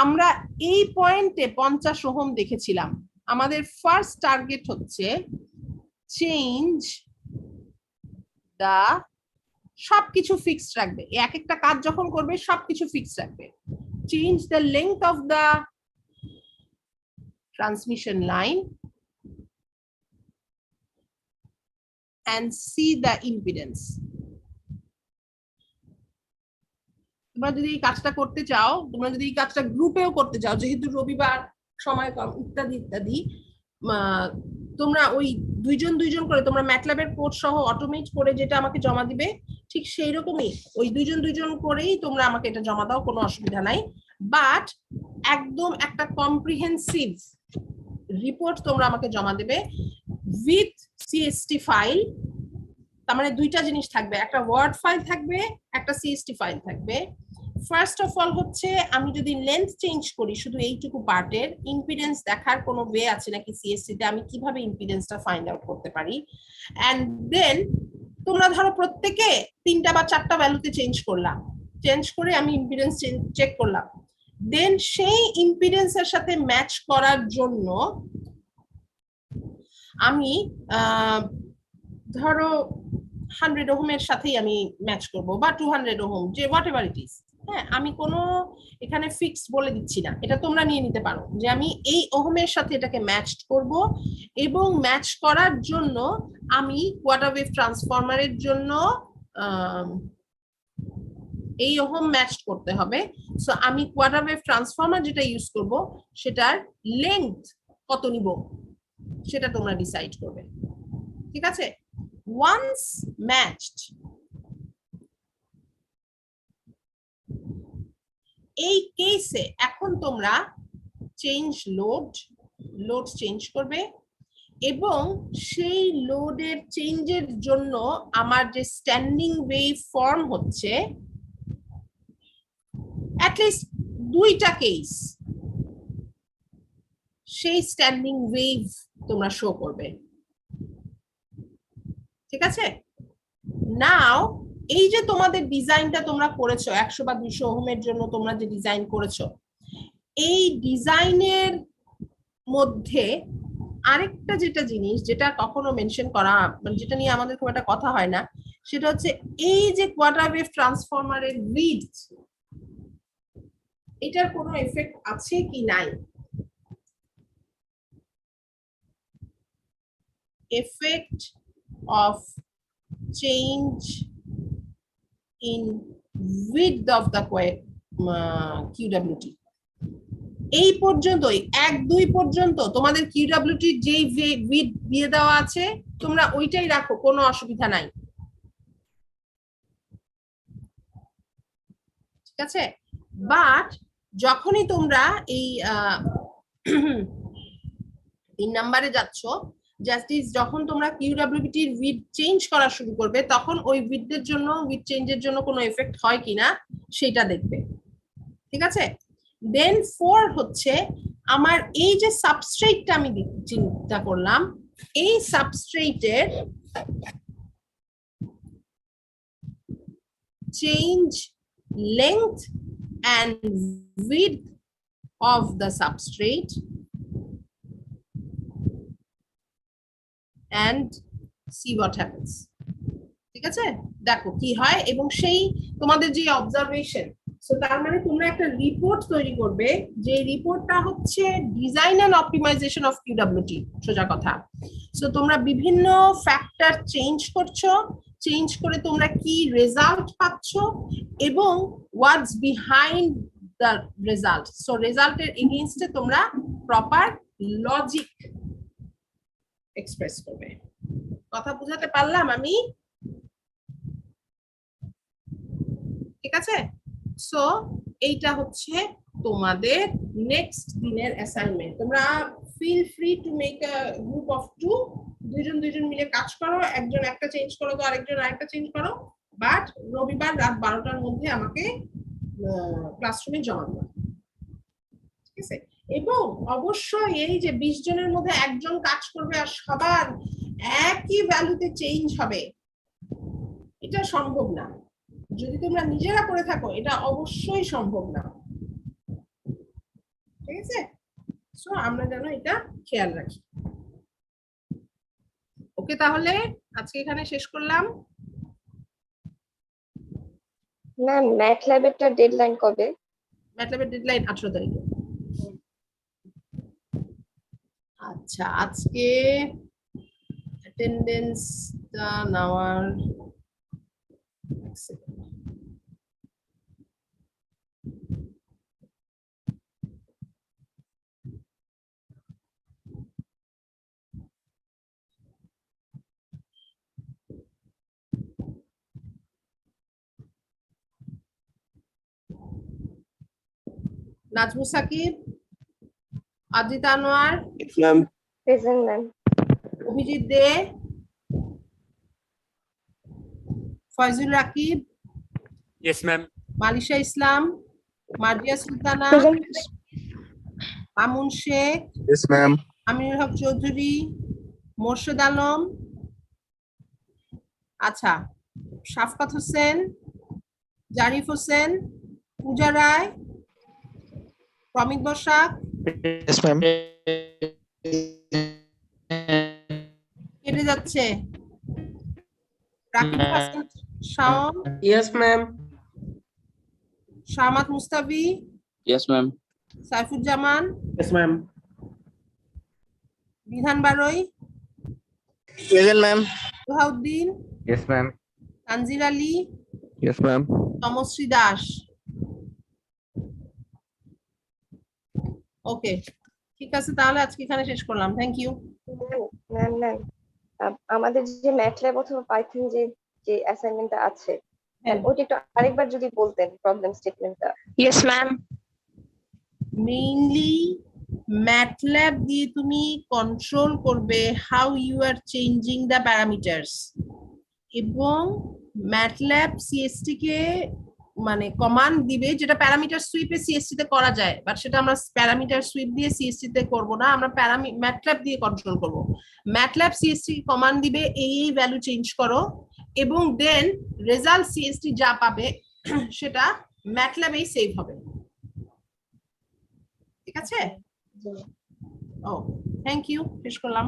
আমরা এই পয়েন্টে 50 ওহম দেখেছিলাম। আমাদের ফার্স্ট টার্গেট হচ্ছে চেঞ্জ দা, সবকিছু ফিক্সড রাখবে, এক একটা কাজ যখন করবে সবকিছু ফিক্সড রাখবে। Change the length of the transmission line and see the impedance. তোমরা যদি এই কাজটা করতে চাও, তোমরা যদি এই কাজটা গ্রুপেও করতে চাও, যেহেতু রবিবার সময় কম ইত্যাদি ইত্যাদি, তোমরা ওই দুইজন দুইজন করে তোমরা ম্যাটল্যাবের কোড সহ অটোমেট করে যেটা আমাকে জমা দিবে ঠিক সেই রকমই ওই দুইজন দুইজন করেই তোমরা আমাকে এটা জমা দাও, কোনো অসুবিধা নাই। বাট একদম একটা কম্প্রিহেন্সিভ রিপোর্ট তোমরা আমাকে জমা দেবে উইথ সিএসটি ফাইল। তার মানে দুইটা জিনিস থাকবে, একটা ওয়ার্ড ফাইল থাকবে, একটা সিএসটি ফাইল থাকবে। ফার্স্ট অফ অল হচ্ছে আমি যদি লেন্থ চেঞ্জ করি শুধু এইটুকু পার্টের, ইম্পিডেন্স দেখার কোনো ওয়ে আছে নাকি সিএসটি তে, আমি কিভাবে ইম্পিডেন্সটা ফাইন্ড আউট করতে পারি। এন্ড দেন তোমরা ধরো প্রত্যেকে 3টা বা 4টা ভ্যালুতে চেঞ্জ করলাম, চেঞ্জ করে আমি ইম্পিডেন্স চেক করলাম। দেন সেই ইম্পিডেন্সের সাথে ম্যাচ করার জন্য আমি ধরো 100 ওহমের সাথেই আমি ম্যাচ করব বা 200 ওহম, যে হোয়াট এভার ইট ইজ। হ্যাঁ, আমি কোনো এখানে ফিক্স বলে দিচ্ছি না, এটা তোমরা নিয়ে নিতে পারো যে আমি এই ওহমের সাথে এটাকে ম্যাচ করব। এবং ম্যাচ করার জন্য আমি কোয়ার্টার ওয়েভ ট্রান্সফরমারের জন্য এইরকম ম্যাচ করতে হবে। সো আমি কোয়ার্টার ওয়েভ ট্রান্সফর্মার যেটা ইউজ করব সেটার লেংথ কত নিব সেটা তোমরা ডিসাইড করবে, ঠিক আছে? ওয়ান্স ম্যাচড, এই কেসে এখন তোমরা চেঞ্জ লোড চেঞ্জ করবে এবং সেই লোডের চেঞ্জের জন্য আমার যে স্ট্যান্ডিং ওয়েভ ফর্ম হচ্ছে অ্যাটলিস্ট দুইটা কেস, সেই স্ট্যান্ডিং ওয়েভ তোমরা শো করবে, ঠিক আছে? নাও এই যে তোমাদের ডিজাইনটা তোমরা করেছো 100 বা 200 ওহমের জন্য তোমরা যে ডিজাইন করেছো, এই ডিজাইনের মধ্যে আরেকটা যেটা জিনিস যেটা কখনো মেনশন করা মানে যেটা নিয়ে আমাদের খুব একটা কথা হয় না, সেটা হচ্ছে এই যে কোয়ার্টার ওয়েভ ট্রান্সফরমারের উইডথ, এটার কোনো এফেক্ট আছে কি নাই? Effect of change in width of the QWT, এই পর্যন্তই 1-2 পর্যন্ত তোমাদের কিউডব্লিউটি যেই উইডথ দিয়ে দেওয়া আছে তোমরা ওইটাই রাখো, কোনো অসুবিধা নাই, ঠিক আছে? বাট যখনই তোমরা এই 3 নম্বরে যাচ্ছ, জাস্টিস যখন তোমরা কিউডব্লিউটির উইডথ চেঞ্জ করা শুরু করবে তখন ওই উইডথের জন্য উইডথ চেঞ্জের জন্য কোনো এফেক্ট হয় কিনা সেটা দেখবে, ঠিক আছে? দেন 4 হচ্ছে আমার এই যে সাবস্ট্রেটটা আমি চিন্তা করলাম, এই সাবস্ট্রেটের change length and width of the substrate and see what happens, ঠিক আছে? দেখো কি হয় এবং সেই তোমাদের যে অবজারভেশন, সো তার মানে তোমরা একটা রিপোর্ট তৈরি করবে, যে রিপোর্টটা হচ্ছে ডিজাইন এন্ড অপটিমাইজেশন অফ কিউডব্লিউটি, সোজা কথা। সো তোমরা বিভিন্ন ফ্যাক্টর চেঞ্জ করছো, চেঞ্জ করে তোমরা কি রেজাল্ট পাচ্ছ এবং হোয়াটস বিহাইন্ড দ্য রেজাল্ট। সো রেজাল্টের এগেইনস্টে তোমরা প্রপার লজিক এক্সপ্রেস করবে। কথা বুঝাতে পারলাম আমি? ঠিক আছে? সো এইটা হচ্ছে তোমাদের নেক্সট দিনের অ্যাসাইনমেন্ট। তোমরা feel free to make a group of 2, দুইজন মিলে কাজ করো, একজন একটা চেঞ্জ করো তো আরেকজন আরেকটা চেঞ্জ করো, বাট রবিবার রাত 12টার মধ্যে আমাকে ক্লাসরুমে জমা দাও, ঠিক আছে? এবং অবশ্যই এই যে 20 জনের মধ্যে একজন কাজ করবে আর সবার একই ভ্যালুতে চেঞ্জ হবে, এটা সম্ভব না। যদি তোমরা নিজেরা করে থাকো এটা অবশ্যই সম্ভব না, ঠিক আছে? সো আমরা যেন এটা খেয়াল রাখি। ওকে, তাহলে আজকে এখানে শেষ করলাম। ম্যাম ম্যাথল্যাবেরটা ডেডলাইন কবে? ম্যাথল্যাবের ডেডলাইন 18 তারিখে। আচ্ছা, আজকে অ্যাটেন্ডেন্সটা নেওয়ার Najmus Sakib, Ajita Anwar, ma'am present ma'am. Abhijit Dey, Foyzul Rakib, yes ma'am. Malisha Islam, Marjia Sultana, Mamun Sheikh, yes ma'am Aminul Haque Chowdhury, Morshed Alam, আচ্ছা শাফকাত হোসেন, জারিফ হোসেন, পূজা রায়, প্রমিত বসাক, ইয়েস ম্যাম কেটে যাচ্ছে, Rakib Hasan Shaon, Yes, ma'am. Shamat Mustafi, yes ma'am Saifuzzaman, Yes, ma'am. Bidhan Barai, present ma'am Sohauddin, yes ma'am. Tanzir Ali, yes ma'am. Tamoshree Das. Okay, ঠিক আছে, তাহলে আজকে এখানে শেষ করলাম। Thank you. ম্যাম ম্যাম আমাদের যে ম্যাটল্যাব অথবা পাইথন যে যে অ্যাসাইনমেন্টটা আছে ওইটা একটু আরেকবার যদি বলতেন প্রবলেম স্টেটমেন্টটা। Yes ma'am. মেইনলি ম্যাটল্যাব দিয়ে তুমি কন্ট্রোল করবে how you are changing the parameters, এবং ম্যাটল্যাব সিএসটি কে মানে কমান্ড দিবে, যেটা প্যারামিটার সুইপে সিএসটি তে করা যায়, বাট সেটা আমরা প্যারামিটার সুইপ দিয়ে সিএসটি তে করব না, আমরা ম্যাটল্যাব দিয়ে কন্ট্রোল করব। ম্যাটল্যাব সিএসটি কমান্ড দিবে এই ভ্যালু চেঞ্জ করো, এবং দেন রেজাল্ট সিএসটি যা পাবে সেটা ম্যাটল্যাবেই সেভ হবে। ঠিক আছে? ও থ্যাংক ইউ, শেষ করলাম।